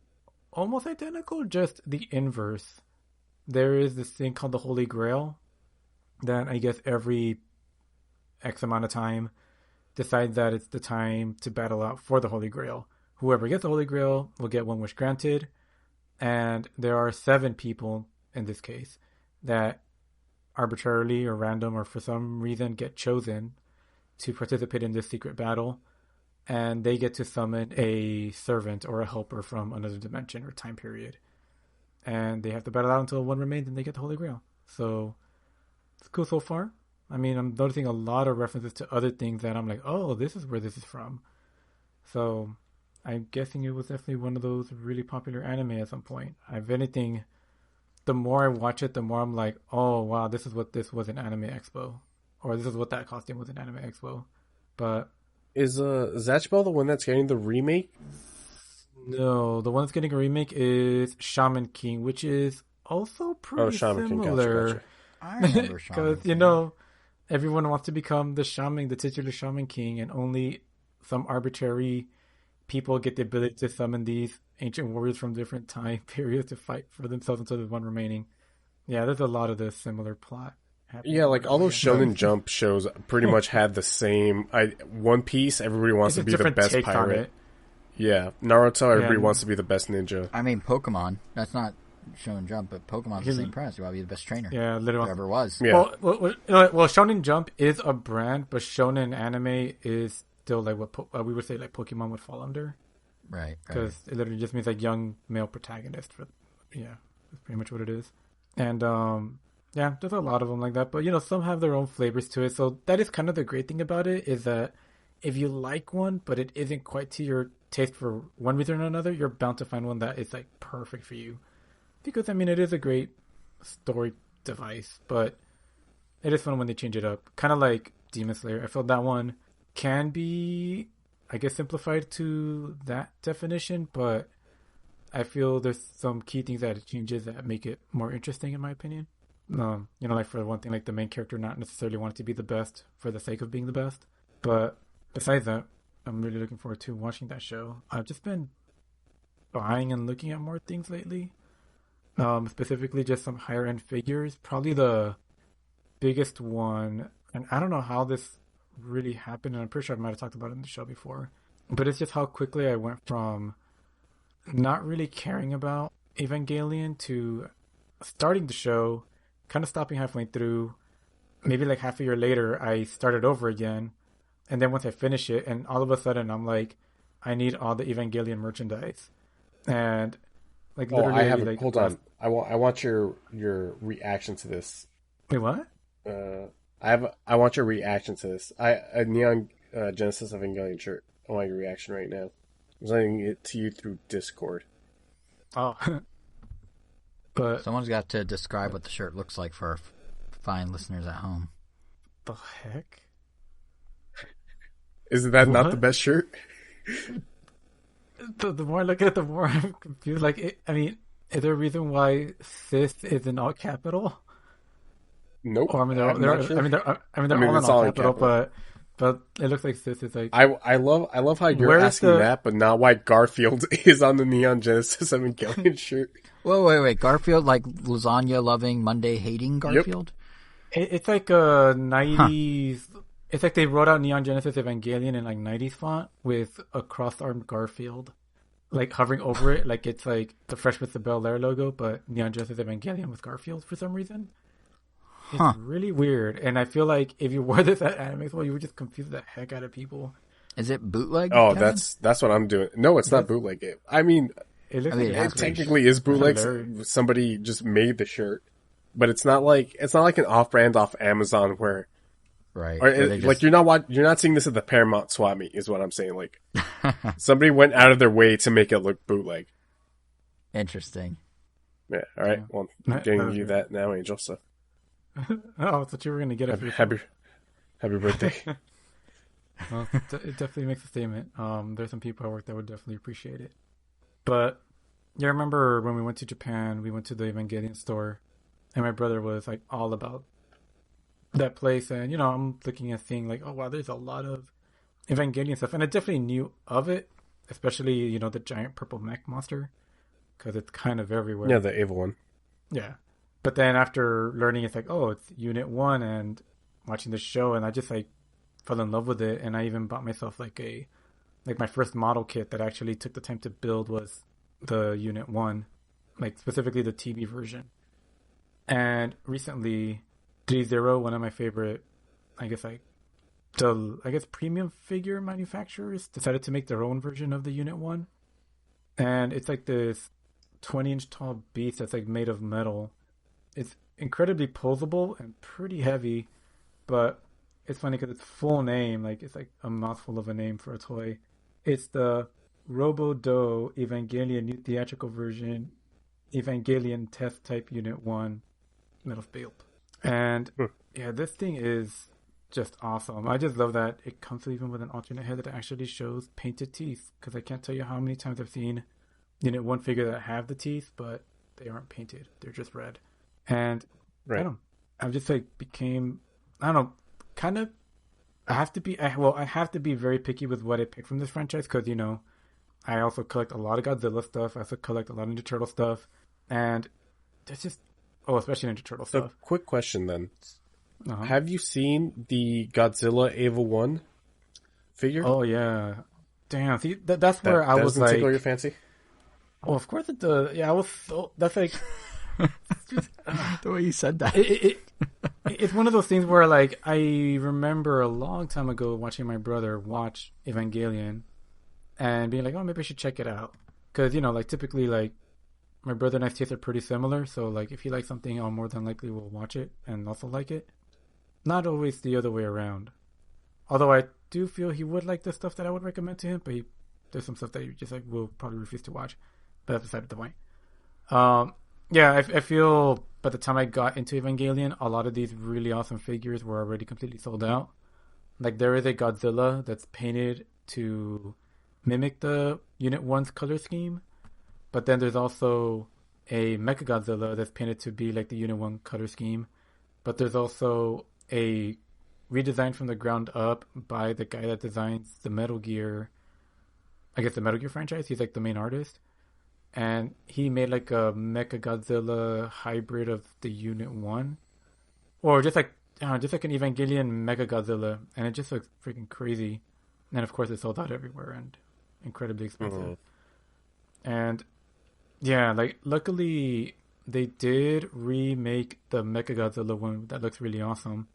almost identical, just the inverse. There is this thing called the Holy Grail that I guess every X amount of time decides that it's the time to battle out for the Holy Grail. Whoever gets the Holy Grail will get one wish granted, and there are 7 people in this case that arbitrarily or random or for some reason get chosen to participate in this secret battle, and they get to summon a servant or a helper from another dimension or time period, and they have to battle out until one remains and they get the Holy Grail. So it's cool so far. I mean, I'm noticing a lot of references to other things that I'm like, oh, this is where this is from. So I'm guessing it was definitely one of those really popular anime at some point. If anything, the more I watch it, the more I'm like, oh, wow, this is what this was in Anime Expo. Or this is what that costume was in Anime Expo. But Is Zatch Bell the one that's getting the remake? no, the one that's getting a remake is Shaman King, which is also pretty Shaman King, similar. gotcha. I remember Shaman Because, you know, everyone wants to become the shaman, the titular Shaman King, and only some arbitrary people get the ability to summon these ancient warriors from different time periods to fight for themselves until there's one remaining. Yeah, there's a lot of this similar plot happening. Yeah, like all those Shonen Jump shows pretty much had the same. One Piece, everybody wants to be the best pirate. Yeah, Naruto, everybody wants to be the best ninja. I mean, Pokemon. That's not Shonen Jump, but Pokemon's the same premise. You want to be the best trainer. Yeah, literally. Whoever was. Yeah. Well, Shonen Jump is a brand, but Shonen anime is still like what we would say like Pokemon would fall under. Right. Because it literally just means like young male protagonist. Yeah, that's pretty much what it is. And yeah, there's a lot of them like that. But you know, some have their own flavors to it. So that is kind of the great thing about it, is that if you like one, but it isn't quite to your taste for one reason or another, you're bound to find one that is like perfect for you. Because I mean, it is a great story device, but it is fun when they change it up. Kind of like Demon Slayer. I felt that one can be, I guess, simplified to that definition, but I feel there's some key things that it changes that make it more interesting, in my opinion. You know, like for one thing, like the main character not necessarily wanting to be the best for the sake of being the best. But besides that, I'm really looking forward to watching that show. I've just been buying and looking at more things lately. Specifically just some higher end figures. Probably the biggest one, and I don't know how this really happened, and I'm pretty sure I might have talked about it in the show before, but it's just how quickly I went from not really caring about Evangelion to starting the show, kind of stopping halfway through. Maybe like half a year later, I started over again, and then once I finish it, and all of a sudden I'm like, I need all the Evangelion merchandise, and like literally, I have. like, Hold on. I want your reaction to this. Wait, what? I want your reaction to this. A Neon Genesis Evangelion shirt. on my reaction right now. I'm sending it to you through Discord. Oh, but Someone's got to describe what the shirt looks like for our fine listeners at home. the heck? Isn't that not the What? best shirt? The more I look at it, the more I'm confused. I mean, is there a reason why Sith is in all capital? Nope. Or I mean, I'm not sure. they're all in it's all all in capital, capital. but it looks like Sith is like. I love how you're Where's asking the- that, but not why Garfield is on the Neon Genesis Evangelion shirt. Whoa, wait. Garfield, like lasagna loving, Monday hating Garfield? It's like a 90s. It's like they wrote out Neon Genesis Evangelion in like 90s font with a cross-armed Garfield, like hovering over it, like it's like the Fresh with the Bel Air logo, but Neon Genesis Evangelion with Garfield for some reason. It's really weird, and I feel like if you wore this at Anime Expo, you would just confuse the heck out of people. Is it bootleg? Oh, Kevin? that's what I'm doing. No, it's not bootleg. I mean, It looks I mean, like it has to be. technically is bootleg. Hilarious. Somebody just made the shirt, but it's not like an off-brand off Amazon where, Right. or Where they like just- you're not seeing this at the Paramount Swap Meet, is what I'm saying. Like somebody went out of their way to make it look bootleg. Interesting. Yeah. All right. Well, I'm That getting was you good. that now, Angel. So Oh, I thought you were gonna get it. happy birthday. Well, it definitely makes a statement. There's some people at work that would definitely appreciate it. But yeah, I remember when we went to Japan, we went to the Evangelion store, and my brother was like all about that place. And you know, I'm looking at seeing like, oh wow, there's a lot of Evangelion stuff, and I definitely knew of it, especially you know the giant purple mech monster, because it's kind of everywhere. Yeah, the Ava one. Yeah. But then after learning, it's like, oh, it's Unit 1 and watching the show, and I just like fell in love with it. And I even bought myself like my first model kit that I actually took the time to build was the Unit 1, like specifically the TV version. And recently, D0, one of my favorite, I guess premium figure manufacturers decided to make their own version of the Unit 1. And it's like this 20-inch tall beast that's like made of metal. It's incredibly posable and pretty heavy, but it's funny because its full name, like it's like a mouthful of a name for a toy. It's the Robo-Do Evangelion New Theatrical Version Evangelion Test Type Unit 1 metal build. And yeah, this thing is just awesome. I just love that it comes even with an alternate head that actually shows painted teeth, because I can't tell you how many times I've seen Unit 1 figure that have the teeth, but they aren't painted. They're just red. And Right. I don't know. I've just like became, I don't know, kind of, I have to be very picky with what I pick from this franchise, because, you know, I also collect a lot of Godzilla stuff. I also collect a lot of Ninja Turtle stuff. And there's just, especially Ninja Turtle So, stuff. quick question then. Uh-huh. Have you seen the Godzilla Ava 1 figure? Oh, yeah. Damn. See, that's where I was doesn't like, tickle your fancy? oh, of course it does. Yeah, I was so, that's like, The way you said that. it's one of those things where like I remember a long time ago watching my brother watch Evangelion and being like, oh, maybe I should check it out, because you know, like typically like my brother and I's tastes are pretty similar, so like if he likes something, I'll more than likely will watch it and also like it. Not always the other way around. Although I do feel he would like the stuff that I would recommend to him, but there's some stuff that he just like will probably refuse to watch. But that's beside the point. Yeah, I feel by the time I got into Evangelion, a lot of these really awesome figures were already completely sold out. Like there is a Godzilla that's painted to mimic the Unit 1's color scheme, but then there's also a Mechagodzilla that's painted to be like the Unit 1 color scheme, but there's also a redesign from the ground up by the guy that designs the Metal Gear, I guess the Metal Gear franchise. He's like the main artist. And he made like a Mechagodzilla hybrid of the Unit 1. Or just like an Evangelion Mechagodzilla. And it just looks freaking crazy. And of course it sold out everywhere and incredibly expensive. And yeah, like luckily they did remake the Mechagodzilla one that looks really awesome.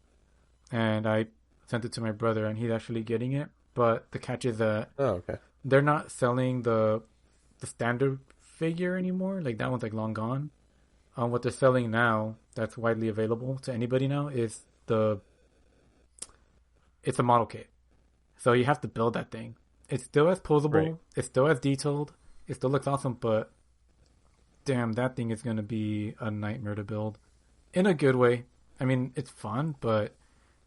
And I sent it to my brother and he's actually getting it. But the catch is that they're not selling the standard figure anymore. Like that one's like long gone. What they're selling now that's widely available to anybody now is it's a model kit. So you have to build that thing. It's still as posable. Right. It's still as detailed. It still looks awesome, but damn, that thing is going to be a nightmare to build. In a good way. I mean, it's fun, but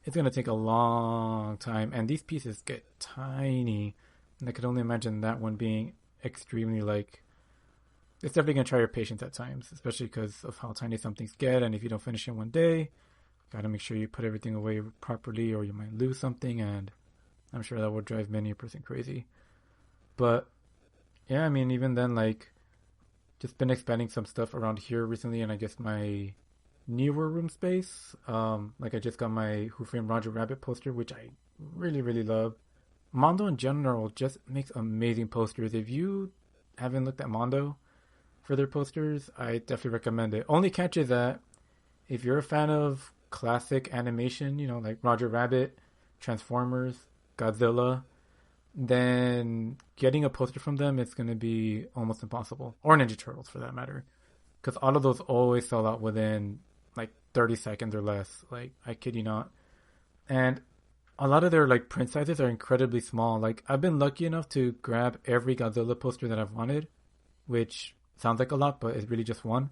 it's going to take a long time. And these pieces get tiny. And I could only imagine that one being extremely, like... It's definitely going to try your patience at times, especially because of how tiny some things get. And if you don't finish in one day, got to make sure you put everything away properly or you might lose something. And I'm sure that will drive many a person crazy. But, yeah, I mean, even then, like... Just been expanding some stuff around here recently, and I guess my newer room space. Like I just got my Who Framed Roger Rabbit poster, which I really, really love. Mondo in general just makes amazing posters. If you haven't looked at Mondo for their posters, I definitely recommend it. Only catch is that if you're a fan of classic animation, you know, like Roger Rabbit, Transformers, Godzilla, then getting a poster from them is going to be almost impossible. Or Ninja Turtles, for that matter. Because all of those always sell out within, like, 30 seconds or less. Like, I kid you not. And a lot of their, like, print sizes are incredibly small. Like, I've been lucky enough to grab every Godzilla poster that I've wanted, which sounds like a lot, but it's really just one.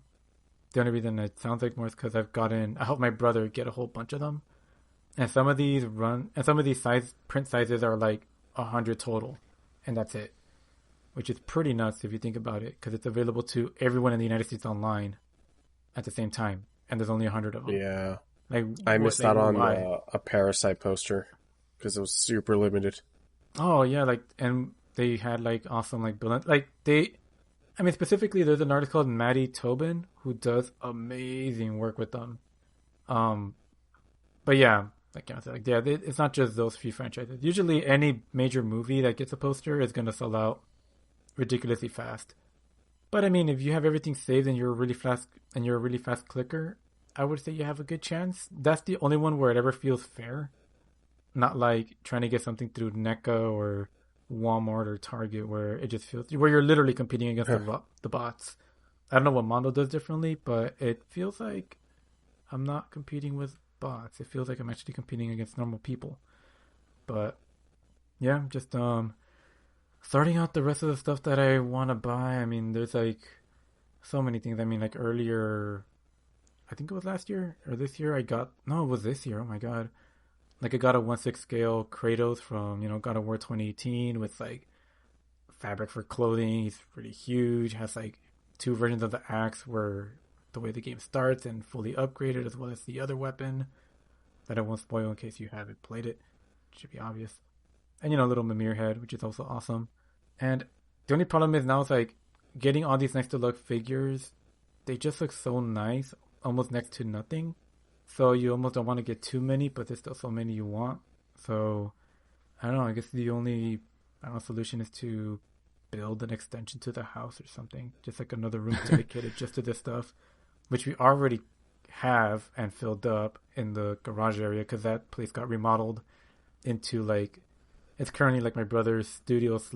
The only reason it sounds like more is because I helped my brother get a whole bunch of them. And some of these print sizes are, like, 100 total, and that's it, which is pretty nuts if you think about it, because it's available to everyone in the United States online at the same time, and there's only 100 of them. Yeah, like I missed out on a Parasite poster because it was super limited. Oh yeah, like, and they had like awesome like villain, like I mean specifically there's an artist called Maddie Tobin who does amazing work with them. But yeah. It's not just those few franchises. Usually any major movie that gets a poster is going to sell out ridiculously fast. But I mean, if you have everything saved and you're a really fast clicker, I would say you have a good chance. That's the only one where it ever feels fair. Not like trying to get something through NECA or Walmart or Target where it just feels... where you're literally competing against the bots. I don't know what Mondo does differently, but it feels like I'm not competing with bots. It feels like I'm actually competing against normal people. But yeah, just starting out the rest of the stuff that I want to buy. I mean, there's like so many things. I mean, like earlier, I think it was last year or this year, it was this year. Oh my god. Like I got a 1/6 scale Kratos from, God of War 2018 with like fabric for clothing. He's pretty huge. Has like 2 versions of the axe where the way the game starts and fully upgraded, as well as the other weapon that I won't spoil in case you haven't played it. It should be obvious. And a little Mimir head, which is also awesome. And the only problem is now it's like getting all these next to look figures, they just look so nice, almost next to nothing. So you almost don't want to get too many, but there's still so many you want. So I don't know, I guess the only solution is to build an extension to the house or something. Just like another room dedicated just to this stuff, which we already have and filled up in the garage area because that place got remodeled into like, it's currently like my brother's studio /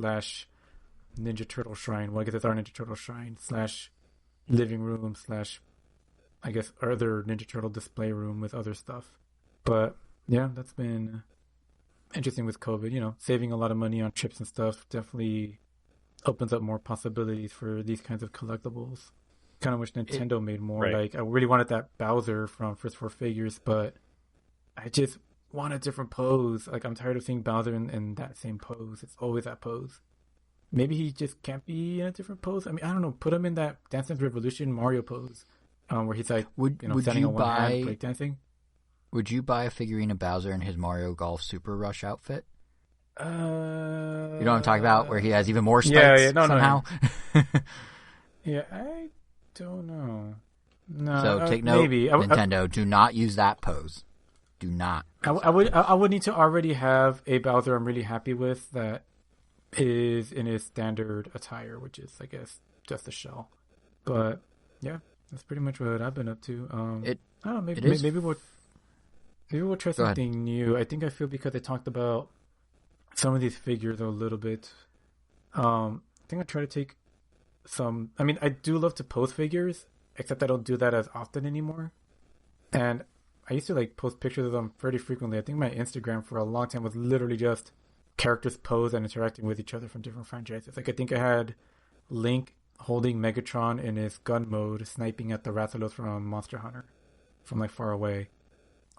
Ninja Turtle shrine. Well, I guess it's our Ninja Turtle shrine / living room / I guess other Ninja Turtle display room with other stuff. But yeah, that's been interesting with COVID. Saving a lot of money on trips and stuff definitely opens up more possibilities for these kinds of collectibles. Kind of wish Nintendo made more. Right. Like I really wanted that Bowser from First Four Figures, but I just want a different pose. Like I'm tired of seeing Bowser in that same pose. It's always that pose. Maybe he just can't be in a different pose. I mean, I don't know. Put him in that Dance Dance Revolution Mario pose, where he's like, standing on one hand, breakdancing. Would you buy a figurine of Bowser in his Mario Golf Super Rush outfit? You know what I'm talking about, where he has even more spikes somehow. No. Yeah, I don't know. No, so take note, maybe. Nintendo, do not use that pose. Do not. I would need to already have a Bowser I'm really happy with that is in his standard attire, which is, I guess, just a shell. But yeah, that's pretty much what I've been up to. I don't know, maybe we'll try something new. I feel because I talked about some of these figures a little bit. I think I'll try to take some. I mean, I do love to post figures, except I don't do that as often anymore. And I used to like post pictures of them pretty frequently. I think my Instagram for a long time was literally just characters pose and interacting with each other from different franchises. Like I think I had Link holding Megatron in his gun mode, sniping at the Rathalos from Monster Hunter from like far away.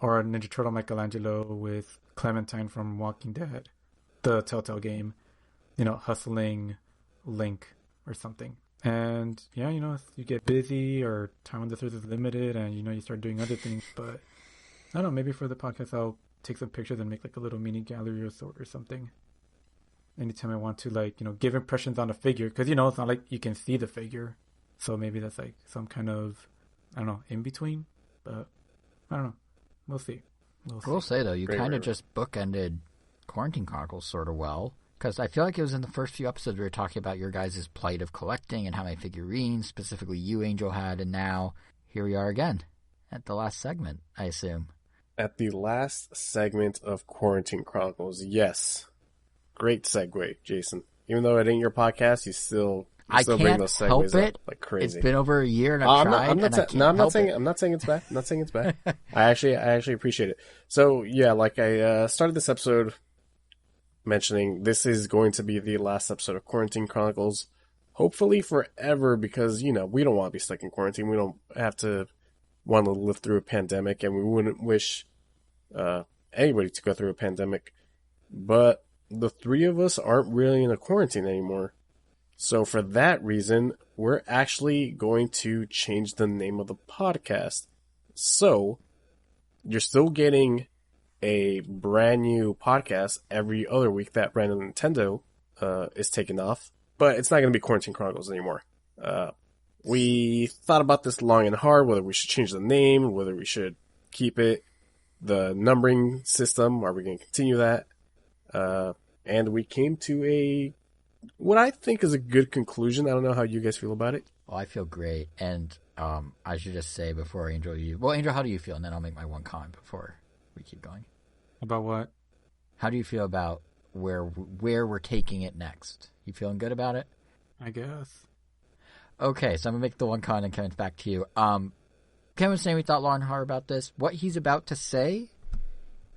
Or a Ninja Turtle Michelangelo with Clementine from Walking Dead, the Telltale game, hustling Link or something. And yeah, you get busy or time on the Earth is limited and, you start doing other things. But I don't know, maybe for the podcast, I'll take some pictures and make like a little mini gallery or something. Anytime I want to like, give impressions on a figure. Because, it's not like you can see the figure. So maybe that's like some kind of, I don't know, in between. But I don't know. We'll see. I will say, though, you kind of just bookended Quarantine Chronicles sort of well. Because I feel like it was in the first few episodes we were talking about your guys' plight of collecting and how many figurines, specifically you, Angel, had. And now here we are again at the last segment, I assume. At the last segment of Quarantine Chronicles, yes. Great segue, Jason. Even though it ain't your podcast, you still bring those segues up like crazy. It's been over a year and I've tried. I'm not saying it's bad. I'm not saying it's bad. I actually appreciate it. So yeah, like I started this episode mentioning, this is going to be the last episode of Quarantine Chronicles. Hopefully forever, because we don't want to be stuck in quarantine. We don't have to want to live through a pandemic, and we wouldn't wish anybody to go through a pandemic. But the three of us aren't really in a quarantine anymore. So for that reason, we're actually going to change the name of the podcast. So you're still getting a brand new podcast every other week that Random Nintendo is taking off. But it's not going to be Quarantine Chronicles anymore. We thought about this long and hard, whether we should change the name, whether we should keep it, the numbering system, are we going to continue that? And we came to what I think is a good conclusion. I don't know how you guys feel about it. Well, I feel great. And I should just say before Angel, Angel, how do you feel? And then I'll make my one comment before we keep going. About what? How do you feel about where we're taking it next? You feeling good about it? I guess. Okay, so I'm going to make the one comment and Kevin's back to you. Kevin was saying we thought long and hard about this. What he's about to say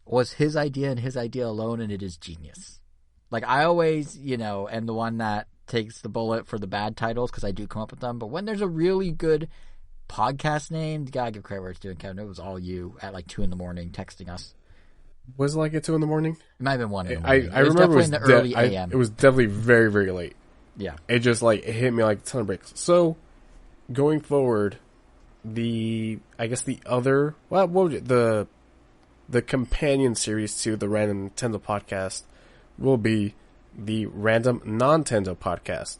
was his idea and his idea alone, and it is genius. Like, I always, am the one that takes the bullet for the bad titles because I do come up with them. But when there's a really good podcast name, you gotta give credit where it's due. Kevin, it was all you at like 2 a.m. texting us. Was it like at 2 a.m? It might have been 1 a.m. I remember definitely in the early a.m. It was definitely very, very late. Yeah. It just it hit me like a ton of bricks. So, going forward, the companion series to the Random Nintendo podcast will be the Random Non-Tendo podcast.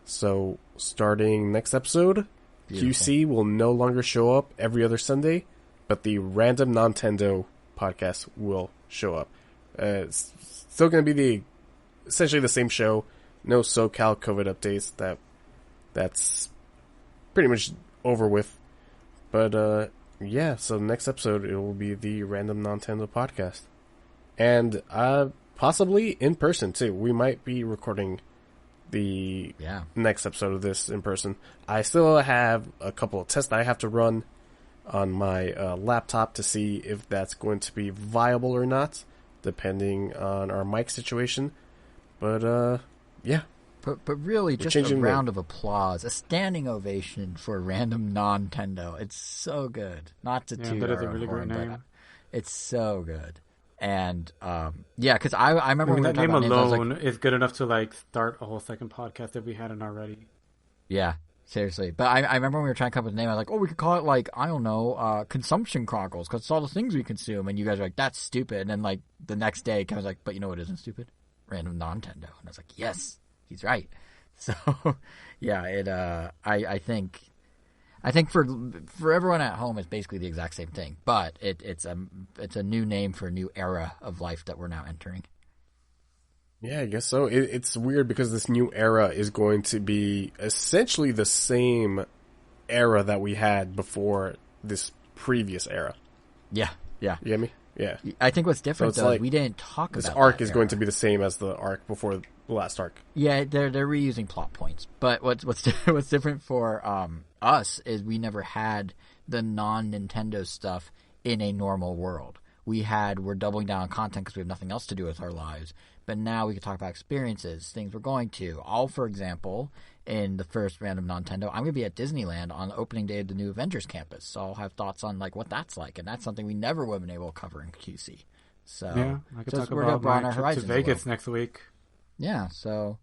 So, starting next episode, Beautiful. QC will no longer show up every other Sunday, but the Random Non-Tendo podcast will show up. It's still going to be essentially the same show. No SoCal COVID updates. That's pretty much over with. But yeah, so next episode it will be the Random Nintendo podcast, and possibly in person too. We might be recording the next episode of this in person. I still have a couple of tests that I have to run on my laptop to see if that's going to be viable or not, depending on our mic situation. But yeah. But really, just a round of applause, a standing ovation for Random Non-Tendo. It's so good. Not to toot that is a our really horn, great name. but it's so good. And because I remember when we were that talking name about alone names, is good enough to start a whole second podcast if we hadn't already. Yeah, seriously. But I remember when we were trying to come up with a name, I was like, we could call it I don't know, Consumption Chronicles, because it's all the things we consume. And you guys are like, that's stupid. And then the next day, Kevin's like, but you know what isn't stupid? Random Non-Tendo. And I was like, yes. He's right. So, yeah, I think for everyone at home, it's basically the exact same thing. But it's a new name for a new era of life that we're now entering. Yeah, I guess so. It's weird because this new era is going to be essentially the same era that we had before this previous era. Yeah. You get me? Yeah. I think what's different, though, is we didn't talk about this arc that is era. going to be the same as the arc before the last arc. Yeah, they're reusing plot points. But what's different for us is we never had the non-Nintendo stuff in a normal world. We're doubling down on content because we have nothing else to do with our lives. but now we can talk about experiences, things we're going to. For example, in the first Random Nintendo, I'm going to be at Disneyland on the opening day of the new Avengers campus, so I'll have thoughts on like what that's like, and that's something we never would have been able to cover in QC. So yeah, I could talk we're about broaden my our trip to horizons a Vegas little. next week. Yeah, so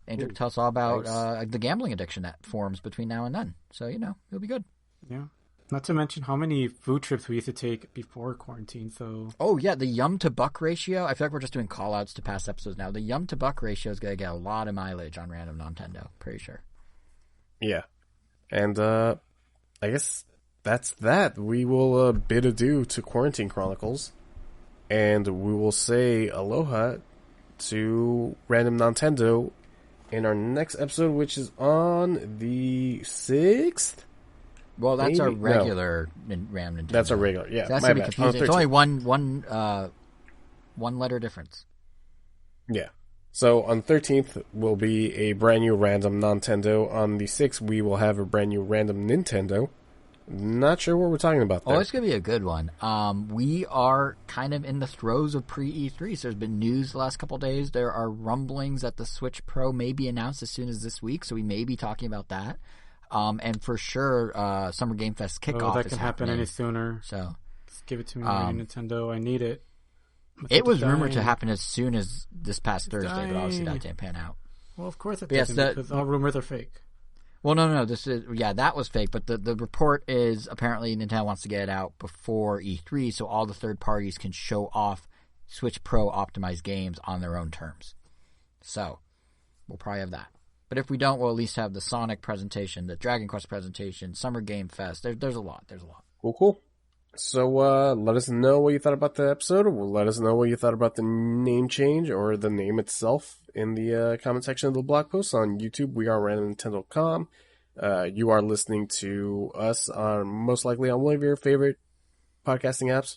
Andrew can tell us all about Nice. the gambling addiction that forms between now and then. So, it'll be good. Yeah. Not to mention how many food trips we used to take before quarantine, so... Oh, yeah, the yum to buck ratio. I feel like we're just doing call-outs to past episodes now. The yum to buck ratio is going to get a lot of mileage on Random Nintendo, pretty sure. Yeah. And I guess that's that. We will bid adieu to Quarantine Chronicles, and we will say aloha to Random Nintendo in our next episode, which is on the 6th? Well, that's our Maybe? regular Random Nintendo. That's our regular, yeah. So that's my going to be bad. confusing. It's only one letter difference. Yeah. So on 13th will be a brand new Random Nintendo. On the 6th, we will have a brand new Random Nintendo. Not sure what we're talking about there. Oh, it's going to be a good one. We are kind of in the throes of pre-E3, so there's been news the last couple of days. There are rumblings that the Switch Pro may be announced as soon as this week, so we may be talking about that. And for sure, Summer Game Fest kickoff that is can happen happening. any sooner. So Just give it to me, Nintendo. I need it. it was rumored to happen as soon as this past Thursday, but obviously that didn't pan out. Well, of course it But yes, doesn't, because all rumors are fake. Well, no. That was fake. But the report is apparently Nintendo wants to get it out before E3, so all the third parties can show off Switch Pro optimized games on their own terms. So we'll probably have that. But if we don't, we'll at least have the Sonic presentation, the Dragon Quest presentation, Summer Game Fest. There's a lot. Cool. So let us know what you thought about the episode. Let us know what you thought about the name change or the name itself in the comment section of the blog post on YouTube. We are randomnintendo.com. You are listening to us on most likely on one of your favorite podcasting apps.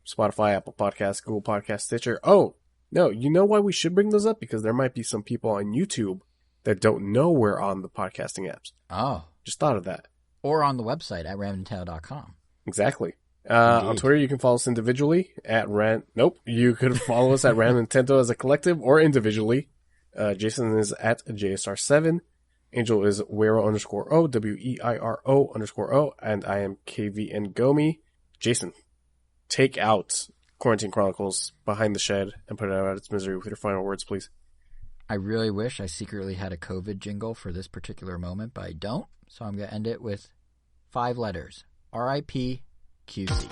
Spotify, Apple Podcasts, Google Podcasts, Stitcher. Oh, no, you know why we should bring those up? Because there might be some people on YouTube that don't know we're on the podcasting apps. Oh. Just thought of that. Or on the website at randomnintendo.com. Exactly. On Twitter, you can follow us individually at you could follow us at Random Nintendo as a collective or individually. Jason is at JSR7. Angel is Weiro_O, WEIRO_O, and I am KVN Gomi. Jason, take out Quarantine Chronicles Behind the Shed and put it out of its misery with your final words, please. I really wish I secretly had a COVID jingle for this particular moment, but I don't. So I'm going to end it with 5 letters. RIP QC.